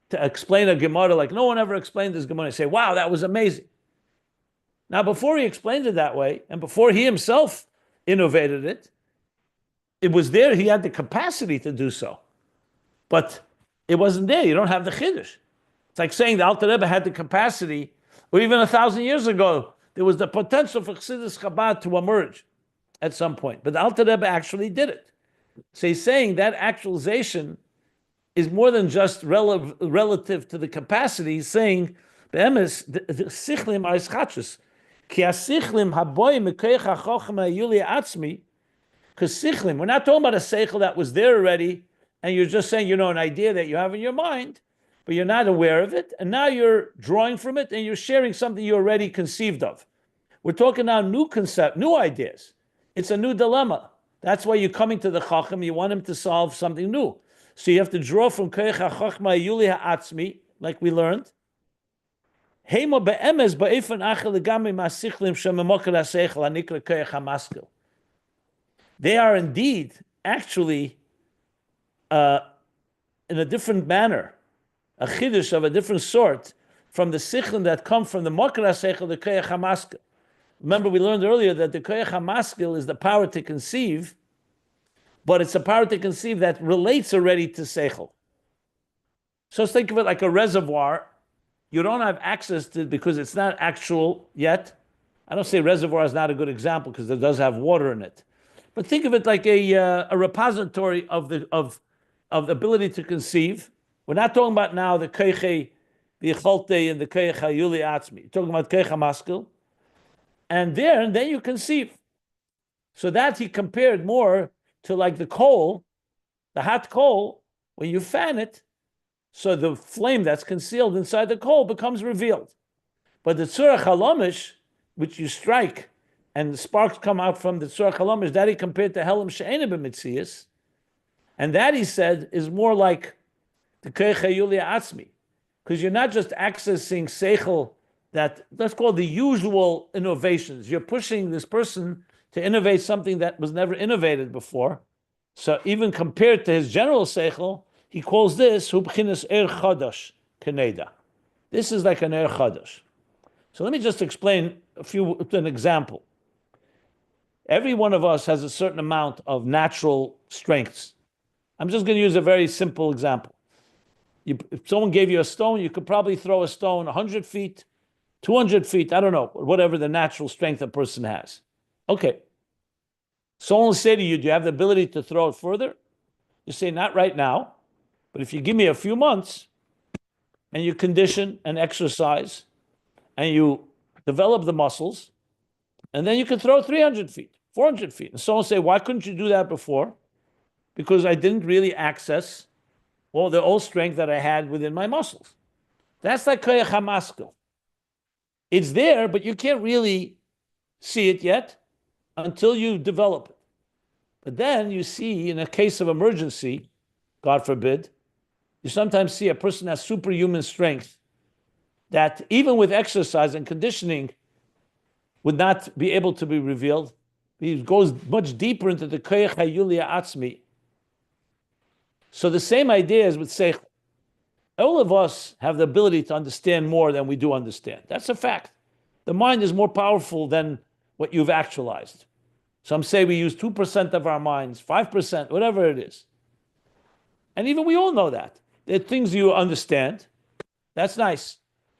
[SPEAKER 1] to explain a Gemara like no one ever explained this Gemara. Say, wow, that was amazing. Now, before he explained it that way, and before he himself innovated it, it was there. He had the capacity to do so, but it wasn't there. You don't have the chiddush. It's like saying the Alter Rebbe had the capacity, or even 1,000 years ago, there was the potential for Chassidus Chabad to emerge at some point, but the Alter Rebbe actually did it. So he's saying that actualization is more than just relative to the capacity. He's saying, be'emes, the sichlim are ischachus. Ki ha-sichlim haboy mekoich ha-chochem ha-yuli atzmi. Because sichlim, we're not talking about a seichel that was there already, and you're just saying, an idea that you have in your mind, but you're not aware of it, and now you're drawing from it, and you're sharing something you already conceived of. We're talking now new ideas. It's a new dilemma. That's why you're coming to the chacham, you want him to solve something new. So you have to draw from koich ha-chochma yuli ha-atzmi, like we learned. Heimo be'emes ba'efen achel legami ma'sichlim shememoked ha-seichel hanikra koich ha-maskil. They are indeed, actually, in a different manner, a chiddush of a different sort from the sichlim that come from the moked ha-seichel, the koich ha-maskil. Remember, we learned earlier that the koich ha-maskil is the power to conceive, but it's a power to conceive that relates already to seichel. So let's think of it like a reservoir. You don't have access to it because it's not actual yet. I don't say reservoir is not a good example because it does have water in it. But think of it like a repository of the ability to conceive. We're not talking about now the koich the cholte and the koich yuli atzmi. You're talking about koich ha-maskil. And then you conceive. So that he compared more to like the coal, the hot coal, when you fan it, so the flame that's concealed inside the coal becomes revealed. But the tzurach halomish, which you strike, and the sparks come out from the tzurach halomish, that he compared to helam she'ena b'mitzias, and that he said is more like the koich hayuli atzmi, because you're not just accessing seichel, that let's call the usual innovations. You're pushing this person to innovate something that was never innovated before. So even compared to his general seichel, he calls this hubchinas er chadash keneda. This is like an er chadash. So let me just explain an example. Every one of us has a certain amount of natural strengths. I'm just going to use a very simple example. If someone gave you a stone, you could probably throw a stone 100 feet, 200 feet, I don't know, whatever the natural strength a person has. Okay. Someone will say to you, do you have the ability to throw it further? You say, not right now, but if you give me a few months and you condition and exercise and you develop the muscles, and then you can throw 300 feet, 400 feet. And someone will say, why couldn't you do that before? Because I didn't really access the old strength that I had within my muscles. That's like koich ha-maskil. It's there, but you can't really see it yet until you develop it. But then you see, in a case of emergency, God forbid, you sometimes see a person has superhuman strength that even with exercise and conditioning would not be able to be revealed. He goes much deeper into the koich hayuli atzmi. So the same idea is with seichel. All of us have the ability to understand more than we do understand. That's a fact. The mind is more powerful than what you've actualized. Some say we use 2% of our minds, 5%, whatever it is. And even we all know that. There are things you understand. That's nice.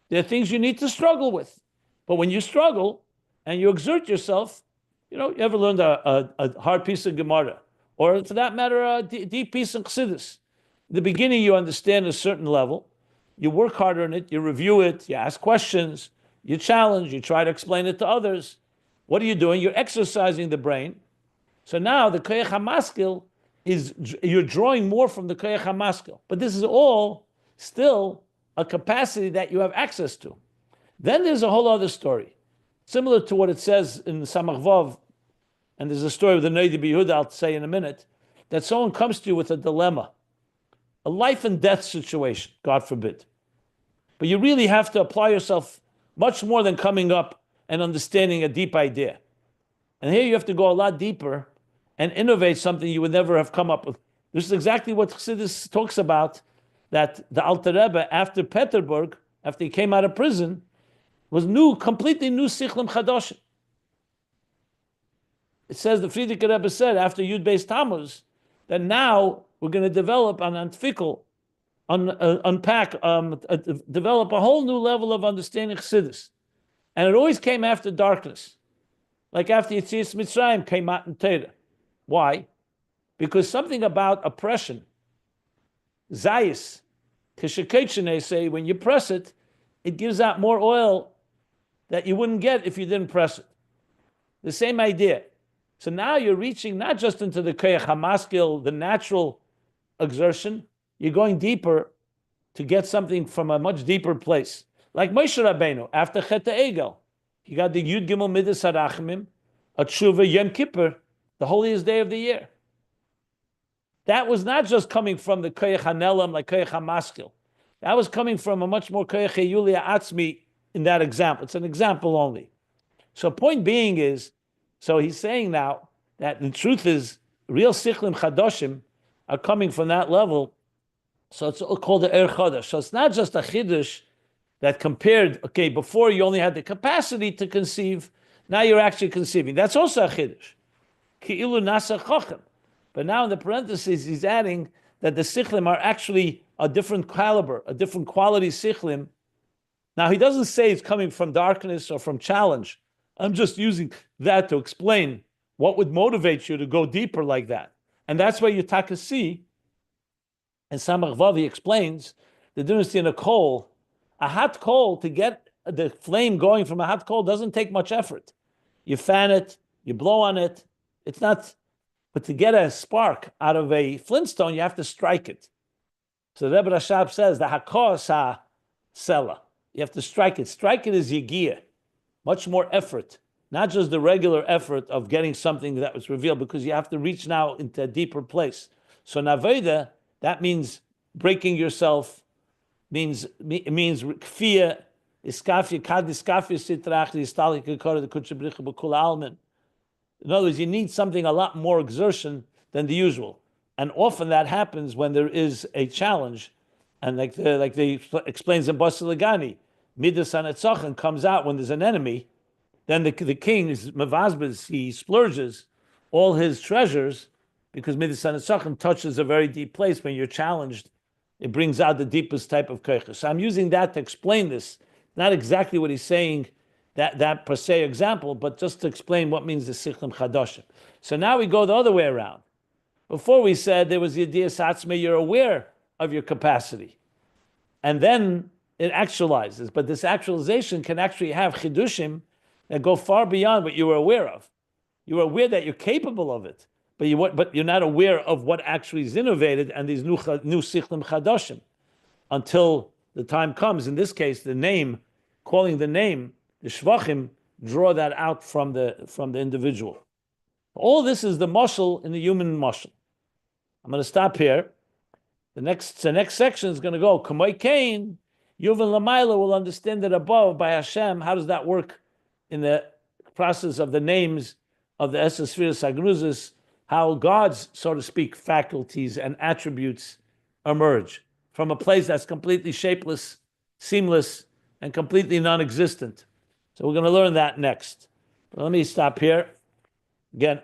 [SPEAKER 1] There are things you need to struggle with. But when you struggle and you exert yourself, you ever learned a hard piece of Gemara? Or for that matter, a deep piece of Chassidus. In the beginning, you understand a certain level. You work harder on it. You review it. You ask questions. You challenge. You try to explain it to others. What are you doing? You're exercising the brain. So now the koich ha-maskil is, you're drawing more from the koich ha-maskil. But this is all still a capacity that you have access to. Then there's a whole other story. Similar to what it says in Samach Vav, and there's a story with the Noidi B'Yehuda I'll say in a minute, that someone comes to you with a dilemma, a life and death situation, God forbid. But you really have to apply yourself much more than coming up and understanding a deep idea. And here you have to go a lot deeper and innovate something you would never have come up with This is exactly what Chassidus talks about, that the Alter Rebbe, after Peterburg, after he came out of prison, was completely new Sichlim Chadoshim. It says, the Frierdiker Rebbe said, after Yud Beis Tammuz, that now we're going to develop an Antfikkel, develop a whole new level of understanding Chassidus. And it always came after darkness. Like after Yetzias Mitzrayim came out in Torah. Why? Because something about oppression, Zayis, Kishakechene say, when you press it, it gives out more oil that you wouldn't get if you didn't press it. The same idea. So now you're reaching not just into the Koyach HaMaskil, the natural exertion, you're going deeper to get something from a much deeper place. Like Moshe Rabbeinu, after Chet Egel, he got the Yud Gimel Midas HaRachmim, a Tshuva Yom Kippur, the holiest day of the year. That was not just coming from the Koyach HaNelam, like Koyach HaMaskil. That was coming from a much more Koyach HaYulia Atzmi in that example. It's an example only. So point being is, so he's saying now that the truth is, real Sichlim Chadoshim are coming from that level. So it's called the Er Chodesh. So it's not just a Chiddush that compared, okay, before you only had the capacity to conceive, now you're actually conceiving. That's also a Chiddush. Ki'ilu Nasa Chochem. But now in the parentheses, he's adding that the Sichlim are actually a different caliber, a different quality Sichlim. Now he doesn't say it's coming from darkness or from challenge. I'm just using that to explain what would motivate you to go deeper like that. And that's why Yutaka see, and Samach Vavi explains, the difference in a coal, a hot coal, to get the flame going from a hot coal doesn't take much effort. You fan it, you blow on it, it's not, but to get a spark out of a flintstone, you have to strike it. So the Rebbe Rashab says, the hakos ha-sela, you have to strike it. Strike it is yigiyah, much more effort, not just the regular effort of getting something that was revealed, because you have to reach now into a deeper place. So naveda, that means breaking yourself, means kfiyah, iskafia, kad iskafia sitrach, istalik kekora, the kutchabricha b'kul almen. In other words, you need something, a lot more exertion than the usual. And often that happens when there is a challenge. And like they explains in Basilagani, Midas Hanetzachon comes out when there's an enemy, then the king is mevazbez, he splurges all his treasures, because Midas Hanetzachon touches a very deep place. When you're challenged, it brings out the deepest type of koiches. So I'm using that to explain this, not exactly what he's saying, that per se example, but just to explain what means the Sichlim Chadoshim. So now we go the other way around. Before we said there was the idea Satzme, you're aware of your capacity. And then it actualizes. But this actualization can actually have chidushim that go far beyond what you were aware of. You were aware that you're capable of it, but you're not aware of what actually is innovated and these new Sichlim Chadoshim until the time comes. In this case, the name, calling the name, the Shvachim, draw that out from the individual. All this is the mashal in the human mashal. I'm going to stop here. The next section is going to go, Kamoi Kain, Yuvan Lamaila will understand that above by Hashem. How does that work in the process of the names of the Esespheres Sagruzis? How God's, so to speak, faculties and attributes emerge from a place that's completely shapeless, seamless, and completely non-existent. So we're going to learn that next. But let me stop here. Again,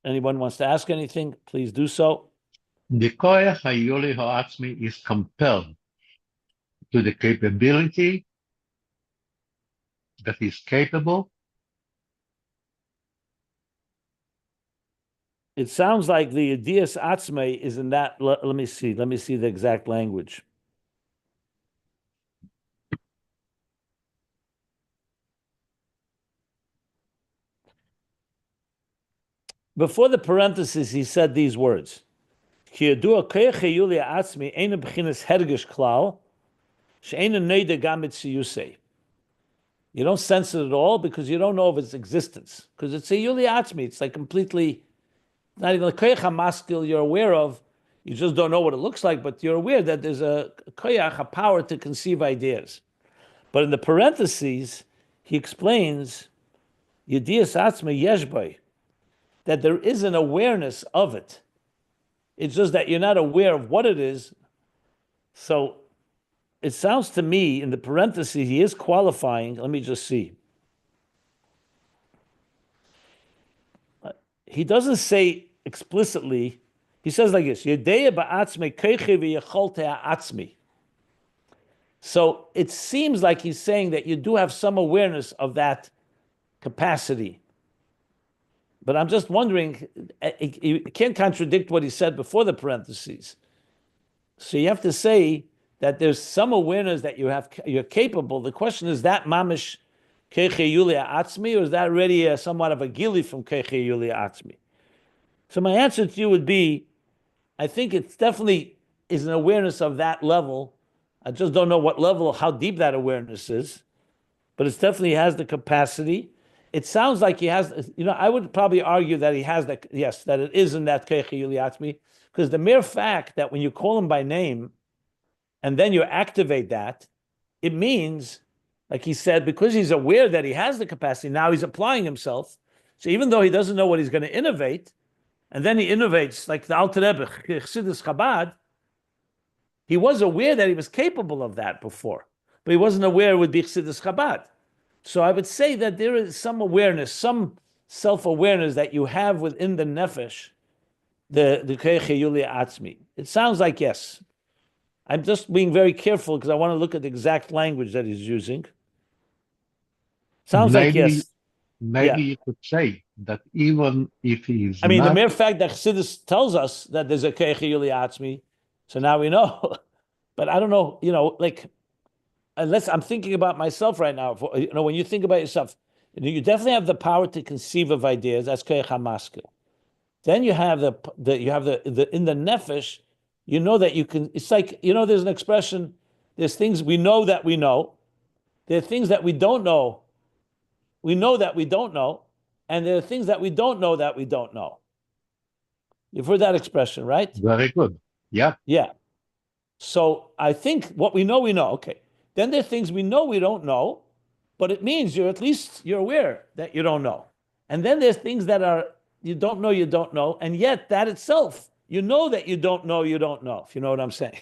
[SPEAKER 1] anyone wants to ask anything, please do so.
[SPEAKER 2] The koyach hayuli ha'atzmi is compelled to the capability that is capable.
[SPEAKER 1] It sounds like the Dias Atzme is in that. Let me see the exact language. Before the parentheses, he said these words. You don't sense it at all because you don't know of its existence. Because it's a Yuli Atzmi. It's like completely, not even a Koyach HaMaskil you're aware of. You just don't know what it looks like, but you're aware that there's a Koyach, a power to conceive ideas. But in the parentheses, he explains, Yedias Atzmi Yeshbay, that there is an awareness of it. It's just that you're not aware of what it is. So it sounds to me in the parentheses, he is qualifying. Let me just see. He doesn't say explicitly. He says like this: "Yedeya ba'atzmi keichi v'yecholte ha'atzmi." So it seems like he's saying that you do have some awareness of that capacity. But I'm just wondering, you can't contradict what he said before the parentheses. So you have to say that there's some awareness that you're capable. The question is that mamish keiche yulia atzmi, or is that already somewhat of a gili from keiche yulia atzmi? So my answer to you would be, I think it's definitely is an awareness of that level. I just don't know what level, how deep that awareness is, but it definitely has the capacity. It sounds like he has, I would probably argue that he has that, yes, that it is in that keiche yulia atzmi, because the mere fact that when you call him by name, and then you activate that, it means, like he said, because he's aware that he has the capacity, now he's applying himself. So even though he doesn't know what he's going to innovate, and then he innovates, like the Alter Rebbe, Chassidus Chabad, he was aware that he was capable of that before, but he wasn't aware it would be Chassidus Chabad. So I would say that there is some awareness, some self-awareness that you have within the nefesh, the Keiche Yulia Atzmi. It sounds like yes. I'm just being very careful because I want to look at the exact language that he's using. Sounds like yes.
[SPEAKER 2] Maybe you could say that even if he is
[SPEAKER 1] I mean, the
[SPEAKER 2] not,
[SPEAKER 1] mere fact that Chassidus tells us that there's a Keiche Yulia Atzmi, so now we know. But I don't know, like, unless I'm thinking about myself right now. When you think about yourself, you definitely have the power to conceive of ideas. That's Keiche HaMaskil. Then you have the in the nefesh, you know that you can. It's like there's an expression. There's things we know that we know. There are things that we don't know. We know that we don't know, and there are things that we don't know that we don't know. You've heard that expression, right?
[SPEAKER 2] very good. Yeah.
[SPEAKER 1] Yeah. So I think what we know, okay. Then there are things we know we don't know, but it means you're aware that you don't know. And then there's things that are you don't know, and yet that itself, you know that you don't know, if you know what I'm saying.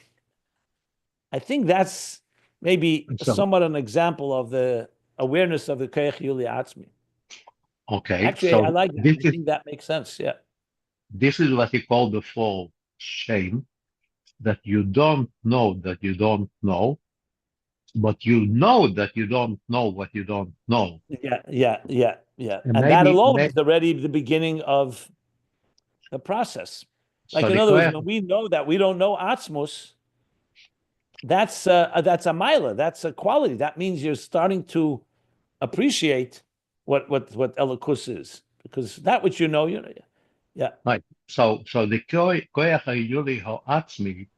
[SPEAKER 1] I think that's maybe somewhat an example of the awareness of the Keiche Yulia Atzmi.
[SPEAKER 2] Okay.
[SPEAKER 1] Actually,
[SPEAKER 2] So
[SPEAKER 1] I like that. I think that makes sense. Yeah.
[SPEAKER 2] This is what he called the fall shame, that you don't know that you don't know, but you know that you don't know what you don't know.
[SPEAKER 1] Yeah.
[SPEAKER 2] And
[SPEAKER 1] And that alone is already the beginning of the process. Like
[SPEAKER 2] so
[SPEAKER 1] in
[SPEAKER 2] the
[SPEAKER 1] other words,
[SPEAKER 2] question,
[SPEAKER 1] when we know that we don't know Atzmus, that's a mila, that's a quality. That means you're starting to appreciate what Elokus is, because that which you know, yeah.
[SPEAKER 2] right. So the koyach hayuli ha'atzmi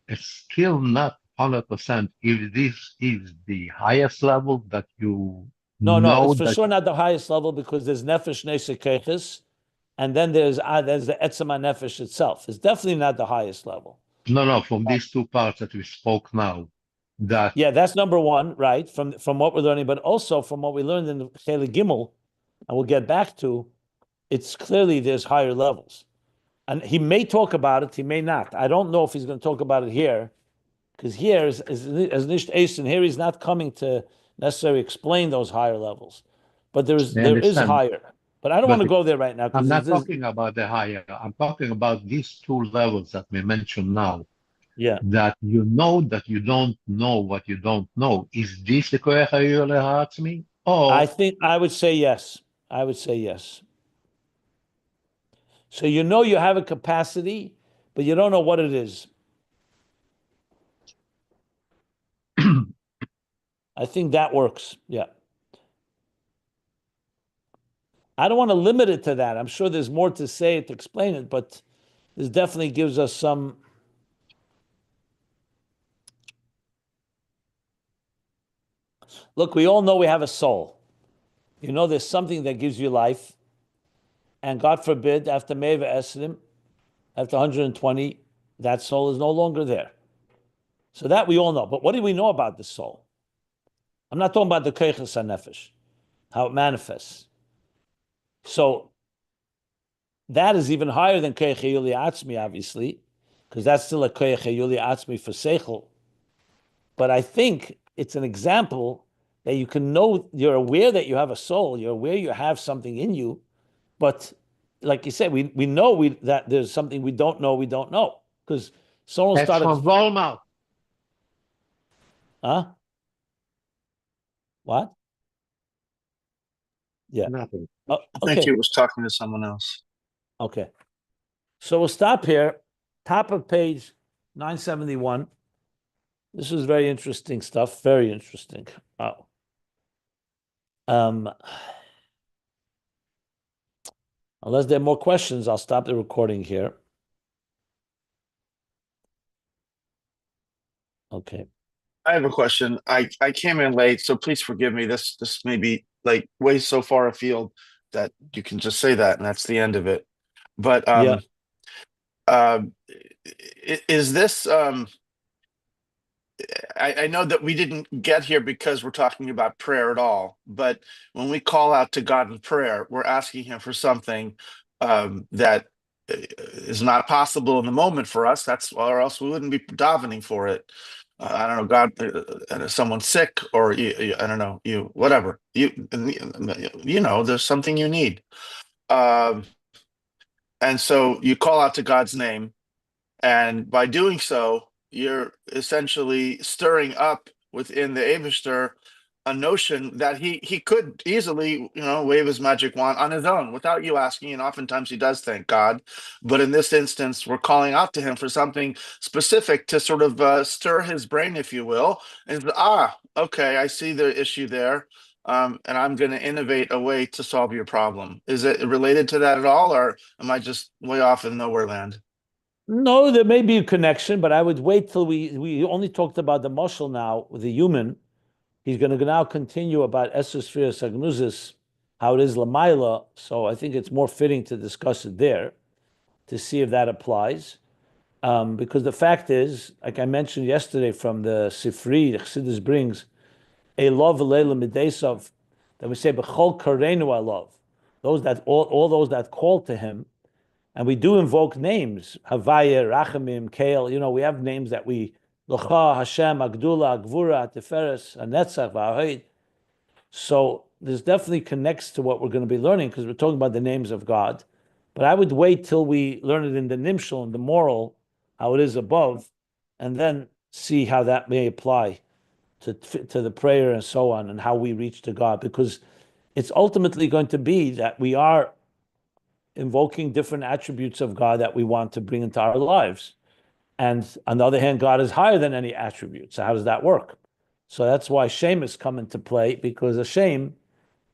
[SPEAKER 2] is still not 100% if this is the highest level that you
[SPEAKER 1] No,
[SPEAKER 2] know
[SPEAKER 1] it's for
[SPEAKER 2] that.
[SPEAKER 1] sure not the highest level because there's nefesh nesekeches, and then there's the etzema nefesh itself. It's definitely not the highest level.
[SPEAKER 2] No, from these two parts that we spoke now, that
[SPEAKER 1] Yeah, that's number one, right? From what we're learning, but also from what we learned in the Chele Gimel, and we'll get back to, it's clearly there's higher levels. And he may talk about it, he may not. I don't know if he's going to talk about it here, because here is as Nisht Eisen, here he's not coming to necessarily explain those higher levels. But there
[SPEAKER 2] I
[SPEAKER 1] is
[SPEAKER 2] understand.
[SPEAKER 1] higher. But I don't want to go there right now
[SPEAKER 2] I'm
[SPEAKER 1] because
[SPEAKER 2] not talking about the higher. I'm talking about these two levels that we mentioned now.
[SPEAKER 1] yeah.
[SPEAKER 2] That you know that you don't know what you don't know. Is this the koyach hayuli ha'atzmi?
[SPEAKER 1] I
[SPEAKER 2] Or
[SPEAKER 1] think I would say yes. I would say yes. So you have a capacity, but you don't know what it is. I think that works. Yeah. I don't want to limit it to that. I'm sure there's more to say to explain it, but this definitely gives us some. Look, we all know we have a soul. There's something that gives you life. And God forbid, after Meva Esrim, after 120, that soul is no longer there. So that we all know. But what do we know about the soul? I'm not talking about the Keiches HaNefesh, how it manifests. So that is even higher than koyach hayuli atzmi, obviously, because that's still a koyach hayuli atzmi for seichel. But I think it's an example that you can know, you're aware that you have a soul, you're aware you have something in you, but like you said, we know that there's something we don't know, because someone
[SPEAKER 2] That's
[SPEAKER 1] started.
[SPEAKER 2] from Walmart.
[SPEAKER 1] Huh? What? Yeah.
[SPEAKER 2] Nothing.
[SPEAKER 1] Oh,
[SPEAKER 3] I think
[SPEAKER 1] okay.
[SPEAKER 3] he was talking to someone else.
[SPEAKER 1] Okay. So we'll stop here. Top of page 971. This is very interesting stuff. Very interesting. Wow. Unless there are more questions, I'll stop the recording here. Okay.
[SPEAKER 3] I have a question. I came in late, so please forgive me. This may be like way so far afield that you can just say that and that's the end of it. But
[SPEAKER 1] Yeah.
[SPEAKER 3] Is this I know that we didn't get here because we're talking about prayer at all, but when we call out to God in prayer, we're asking him for something that is not possible in the moment for us. That's, or else we wouldn't be davening for it. I don't know, God, someone's sick, or I don't know, whatever, there's something you need. And so you call out to God's name, and by doing so, you're essentially stirring up within the Avishter a notion that he could easily, wave his magic wand on his own without you asking. And oftentimes he does, thank God. But in this instance, we're calling out to him for something specific to sort of stir his brain, if you will. And okay, I see the issue there. And I'm going to innovate a way to solve your problem. Is it related to that at all, or am I just way off in nowhere land?
[SPEAKER 1] No, there may be a connection, but I would wait till we only talked about the mashal now with the human. He's going to now continue about Esosphere Sagnuzis, how it is Lamaila. So I think it's more fitting to discuss it there to see if that applies. Because the fact is, like I mentioned yesterday from the Sifri, the Chassidus brings, a love Leila Midesov, that we say, B'chol Karenu I love. Those that all those that call to him, and we do invoke names, Havaya, Rachamim, Kael, we have names that we, L'cha, Hashem, Agdula, Agvura, Tiferes, Anetzach, V'ahid. So this definitely connects to what we're going to be learning, because we're talking about the names of God. But I would wait till we learn it in the Nimshal, in the moral, how it is above, and then see how that may apply to the prayer and so on, and how we reach to God. Because it's ultimately going to be that we are invoking different attributes of God that we want to bring into our lives. And on the other hand, God is higher than any attribute. So how does that work? So that's why shame has come into play, because a shame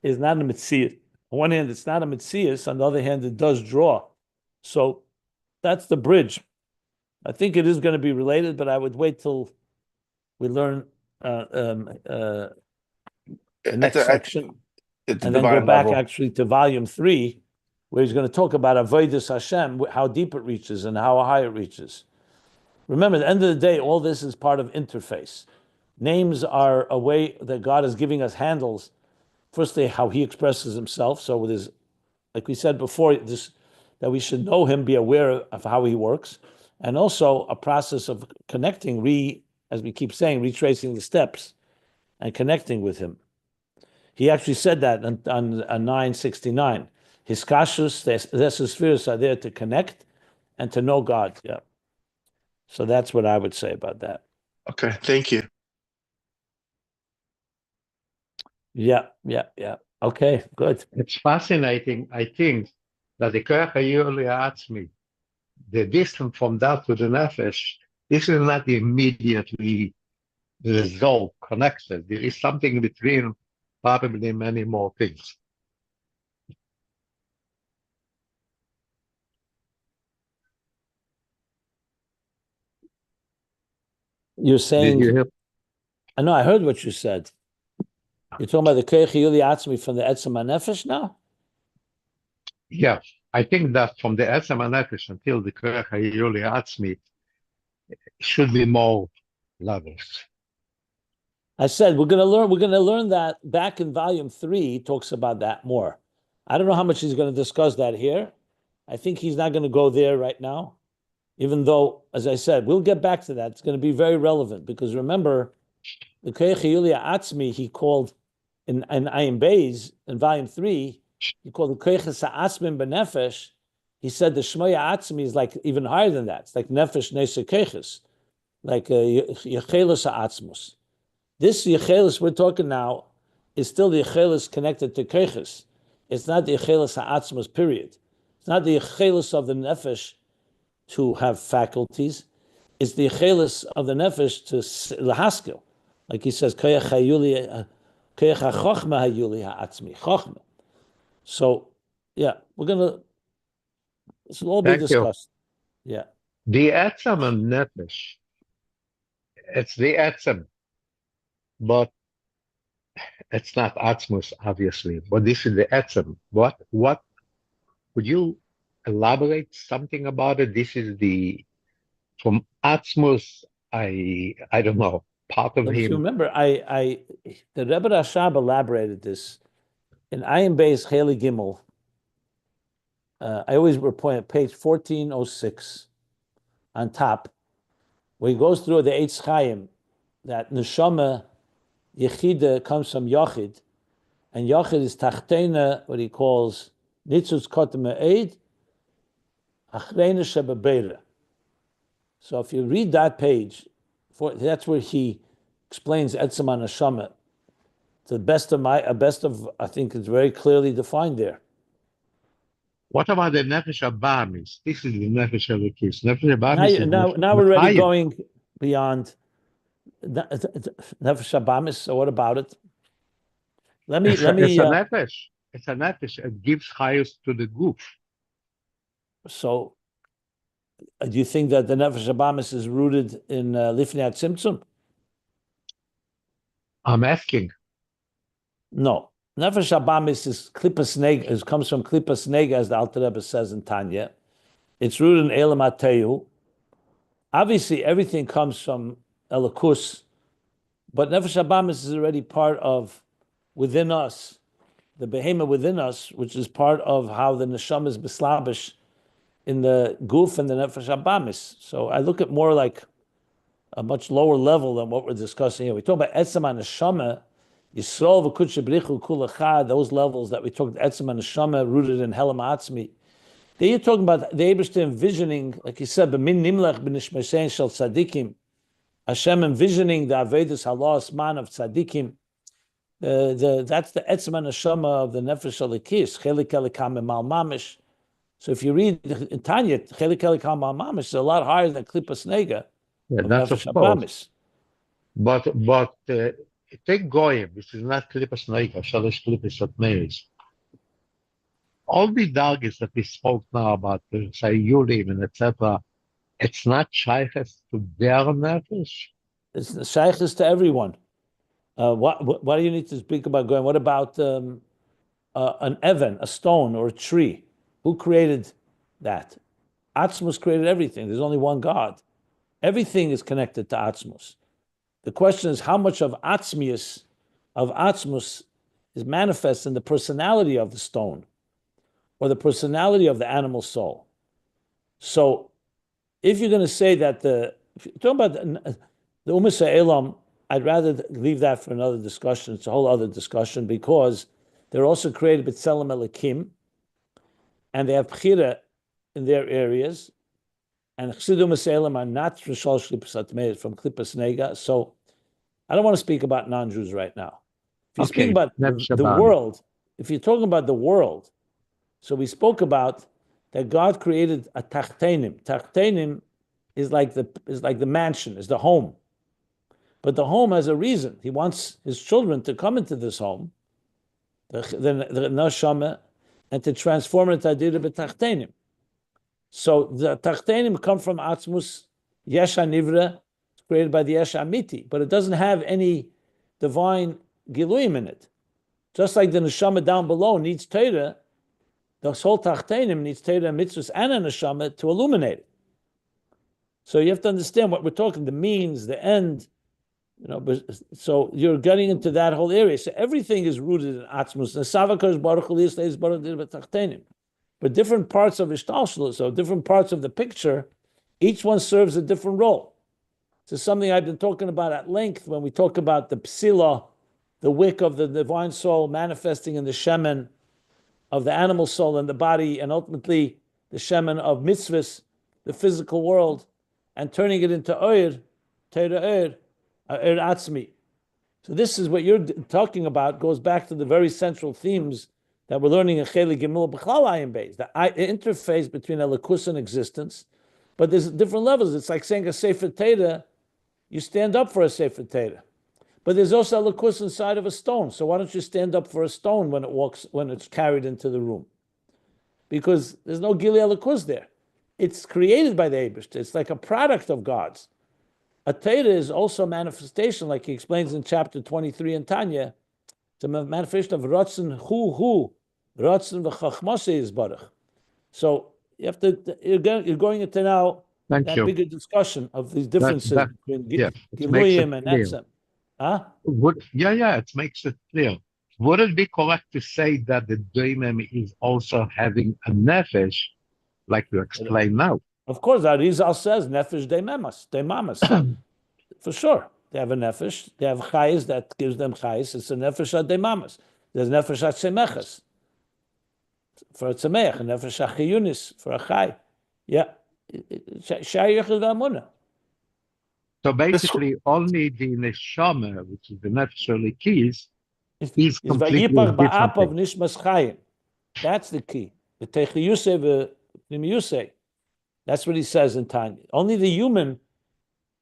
[SPEAKER 1] is not a mitzvah. On one hand, it's not a mitzvah. On the other hand, it does draw. So that's the bridge. I think it is going to be related, but I would wait till we learn the next section,
[SPEAKER 3] At the
[SPEAKER 1] and then go
[SPEAKER 3] divine
[SPEAKER 1] back
[SPEAKER 3] level.
[SPEAKER 1] actually to volume 3, where he's going to talk about Avodas Hashem, how deep it reaches and how high it reaches. Remember, at the end of the day, all this is part of interface. Names are a way that God is giving us handles. Firstly, how he expresses himself. So with his, like we said before, that we should know him, be aware of how he works. And also a process of connecting, as we keep saying, retracing the steps and connecting with him. He actually said that on 969. His kashus, the spheres are there to connect and to know God. Yeah. So that's what I would say about that.
[SPEAKER 3] Okay, thank you.
[SPEAKER 1] Yeah. Okay, good.
[SPEAKER 2] It's fascinating, I think, that the Koach Hayoli Atzmi, the distance from that to the Nefesh, this is not immediately resolved, connected. There is something between probably many more things.
[SPEAKER 1] You're
[SPEAKER 2] Did
[SPEAKER 1] saying,
[SPEAKER 2] you hear?
[SPEAKER 1] I know, I heard what you said. You're talking about the Koach Hayuli Atzmi from the Etzem HaNefesh now?
[SPEAKER 2] Yeah, I think that from the Etzem HaNefesh until the Koach Hayoli Atzmi should be more levels.
[SPEAKER 1] I said we're going to learn that back in volume 3. He talks about that more. I don't know how much he's going to discuss that here, I think he's not going to go there right now, even though, as I said, we'll get back to that. It's going to be very relevant because remember, the Koyach Yulia Atzmi he called in Ayin Beis in volume 3, he called the Koyach Sa'asmin Benefesh. He said the Shmoya Atzmi is like even higher than that. It's like Nefesh Nese Koyches, like Yechelis Atzmus. This Yechelis we're talking now is still the Yechelis connected to Koyches. It's not the Yechelis Atzmus, period. It's not the Yechelis of the Nefesh to have faculties. It's the Yechelis of the Nefesh to Lahaskel. Like he says, Koyach HaYuli, Koyach HaChochma HaYuli HaAtzmi, Chochma. So, yeah, we're going to, this will all be discussed. Yeah.
[SPEAKER 2] The Etzem and Nefesh, it's the Etzem, but it's not Atzmus, obviously, but this is the Etzem. What, would you elaborate something about it? This is from Atzmus, I don't know, part of
[SPEAKER 1] If
[SPEAKER 2] him.
[SPEAKER 1] you remember, the Rebbe Rashab elaborated this in Ayin Beis Cheli Gimel. I always point at page 1406 on top, where he goes through the Eitz Chaim, that Neshama Yechida comes from Yachid, and Yachid is Tachtena, what he calls Nitzutz Kotem Eid, Achreina Shebebeira. So if you read that page, that's where he explains Etzem HaNeshama. To the best of I think it's very clearly defined there.
[SPEAKER 2] What about the Nefesh Abamis? This is the Nefesh Elikis. Nefesh Abamis
[SPEAKER 1] Now we're already going beyond Nefesh Abamis. So what about it? Let me.
[SPEAKER 2] It's a Nefesh. It's a Nefesh. It gives highest to the goof.
[SPEAKER 1] So, do you think that the Nefesh Abamis is rooted in Lifnei Tzimtzum?
[SPEAKER 2] I'm asking.
[SPEAKER 1] No. Nefesh Abamis is Klippas Nega, it comes from Klippas Nega, as the Alter Rebbe says in Tanya. It's rooted in Elam HaTeyu. Obviously, everything comes from Elokus, but Nefesh Abamis is already part of within us, the behemoth within us, which is part of how the Neshama is beslabish in the Guf and the Nefesh Abamis. So I look at more like a much lower level than what we're discussing here. We talk about Etzem HaNeshama, Yisrael v'Kudshe B'richu Kulachad, those levels that we talked Etzem HaNeshama rooted in Helam Atzmi. Then you're talking about the Eibishter envisioning, like he said, B'min Nimlech B'nishmesein Shel Tzadikim, Hashem envisioning the Avedus Halas Man of Tzadikim. That's the Etzem HaNeshama of the Nefesh Elikis, Chelik Elikam Emal Mamish. So if you read in Tanya, Chelik Elikam Emal Mamish is a lot higher than Klippas Nega.
[SPEAKER 2] Yeah, that's
[SPEAKER 1] Nefesh
[SPEAKER 2] of course.
[SPEAKER 1] Abamis.
[SPEAKER 2] But take Goyim, which is not Klippas Neiga, Shalish Klippas Atmeis. All the dargis that we spoke now about, say, Yulim and etc., it's not shaykhs to their nefesh.
[SPEAKER 1] It's shaykhs to everyone. What do you need to speak about Goyim? What about an Evan, a stone, or a tree? Who created that? Atzmus created everything. There's only one God. Everything is connected to Atzmus. The question is how much of Atzmius, of Atzmus, is manifest in the personality of the stone or the personality of the animal soul. So if you're going to say that if you're talking about the Umas Elam, I'd rather leave that for another discussion. It's a whole other discussion because they're also created B'Tselem Elikim and they have B'chira in their areas. And Chsidim Elam are not from Shalosh Klippas Atmeis, from Klippas Nega. So I don't want to speak about non-Jews right now. If you speak about the world, if you're talking about the world, so we spoke about that God created a Tachtenim. Tachtenim is like the mansion, is the home. But the home has a reason. He wants his children to come into this home, the Neshama, and to transform it into Adira B'Tachtenim. So the Tachtenim come from Atzmus Yesha Nivra, created by the Yesha Amiti, but it doesn't have any divine Giluim in it. Just like the Neshama down below needs Torah, the whole Tachtenim needs Torah, Mitzvahs, and a Neshama to illuminate it. So you have to understand what we're talking, the means, the end, so you're getting into that whole area. So everything is rooted in Atzmus. but different parts of Ishtalshalut, so different parts of the picture, each one serves a different role. This is something I've been talking about at length when we talk about the psila, the wick of the divine soul manifesting in the shemen of the animal soul and the body, and ultimately the shemen of mitzvahs, the physical world, and turning it into oir, teira oir atzmi. So this is what you're talking about, goes back to the very central themes that we're learning in Chelik Gimel B'chlal Ayin Beis, the interface between Elikus and existence, but there's different levels. It's like saying a Sefer Torah, you stand up for a Sefer Torah. But there's also Elikus inside of a stone. So why don't you stand up for a stone when it's carried into the room? Because there's no Gili Elikus there. It's created by the Eibishter. It's like a product of God's. A Torah is also a manifestation, like he explains in chapter 23 in Tanya. It's a manifestation of Ratzon Hu, Ratzon v'Chachmase Yisbarach. So you have to, you're going into now
[SPEAKER 2] Thank
[SPEAKER 1] that
[SPEAKER 2] you.
[SPEAKER 1] bigger discussion of these differences between
[SPEAKER 2] yes, it makes it
[SPEAKER 1] Giluyim and
[SPEAKER 2] clear.
[SPEAKER 1] Etzem. Huh?
[SPEAKER 2] It makes it clear. Would it be correct to say that the daimon is also having a nefesh, like you explained now?
[SPEAKER 1] Of course, Arizal says nefesh deimamas. For sure. They have a nefesh. They have chayis that gives them chayis. It's a nefesh ad deimamas. There's nefesh ad semechas for a tzemeach, a nefesh ad chiyunis for a chay. Yeah. Shayich v'amuna.
[SPEAKER 2] So basically, only the neshama, which is the nefesh keys, is completely
[SPEAKER 1] vayipach
[SPEAKER 2] different.
[SPEAKER 1] ba'apav nishmas chayim. That's the key. The techiyusei v'nimiyusei. That's what he says in Tanya. Only the human,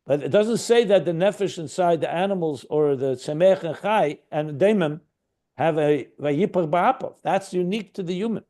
[SPEAKER 1] but it doesn't say that the nefesh inside the animals or the semech and chai and the daimon have a vayipach ba'apav. That's unique to the human.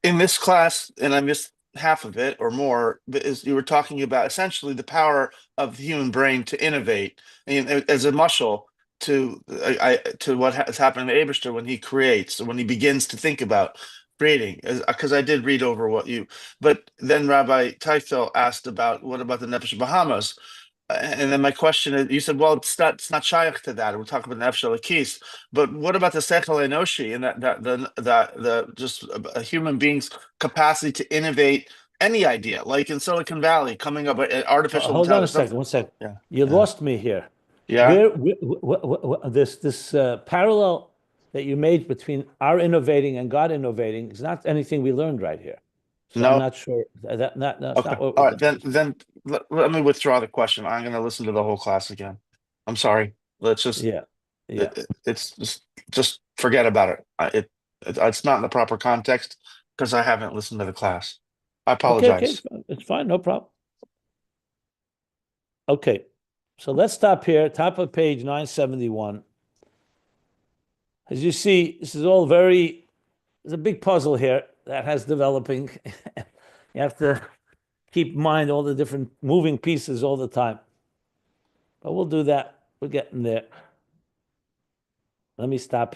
[SPEAKER 3] In this class, and I missed half of it or more, is you were talking about essentially the power of the human brain to innovate, and as a muscle to what has happened to Eberster when he creates, when he begins to think about creating. Because I did read over what you, but then Rabbi Teifel asked about what about the Nefesh Bahamas. And then my question is, you said, well, it's not shaykh to that. We're talking about Nefesh Elokis, but what about the Seichel Enoshi and the just a human being's capacity to innovate any idea, like in Silicon Valley, coming up with artificial
[SPEAKER 1] Hold on a
[SPEAKER 3] intelligence?
[SPEAKER 1] second, one second.
[SPEAKER 3] Yeah,
[SPEAKER 1] You lost me here.
[SPEAKER 3] yeah.
[SPEAKER 1] This parallel that you made between our innovating and God innovating is not anything we learned right here. So
[SPEAKER 3] No.
[SPEAKER 1] I'm not sure that's
[SPEAKER 3] Okay.
[SPEAKER 1] not what
[SPEAKER 3] All right. Then let me withdraw the question. I'm going to listen to the whole class again. I'm sorry. Let's just
[SPEAKER 1] yeah.
[SPEAKER 3] it's just forget about it. It's not in the proper context because I haven't listened to the class. I apologize.
[SPEAKER 1] Okay, it's fine, no problem. Okay, so let's stop here, top of page 971. As you see, this is all there's a big puzzle here that has developing. You have to keep in mind all the different moving pieces all the time. But we'll do that. We're getting there. Let me stop here.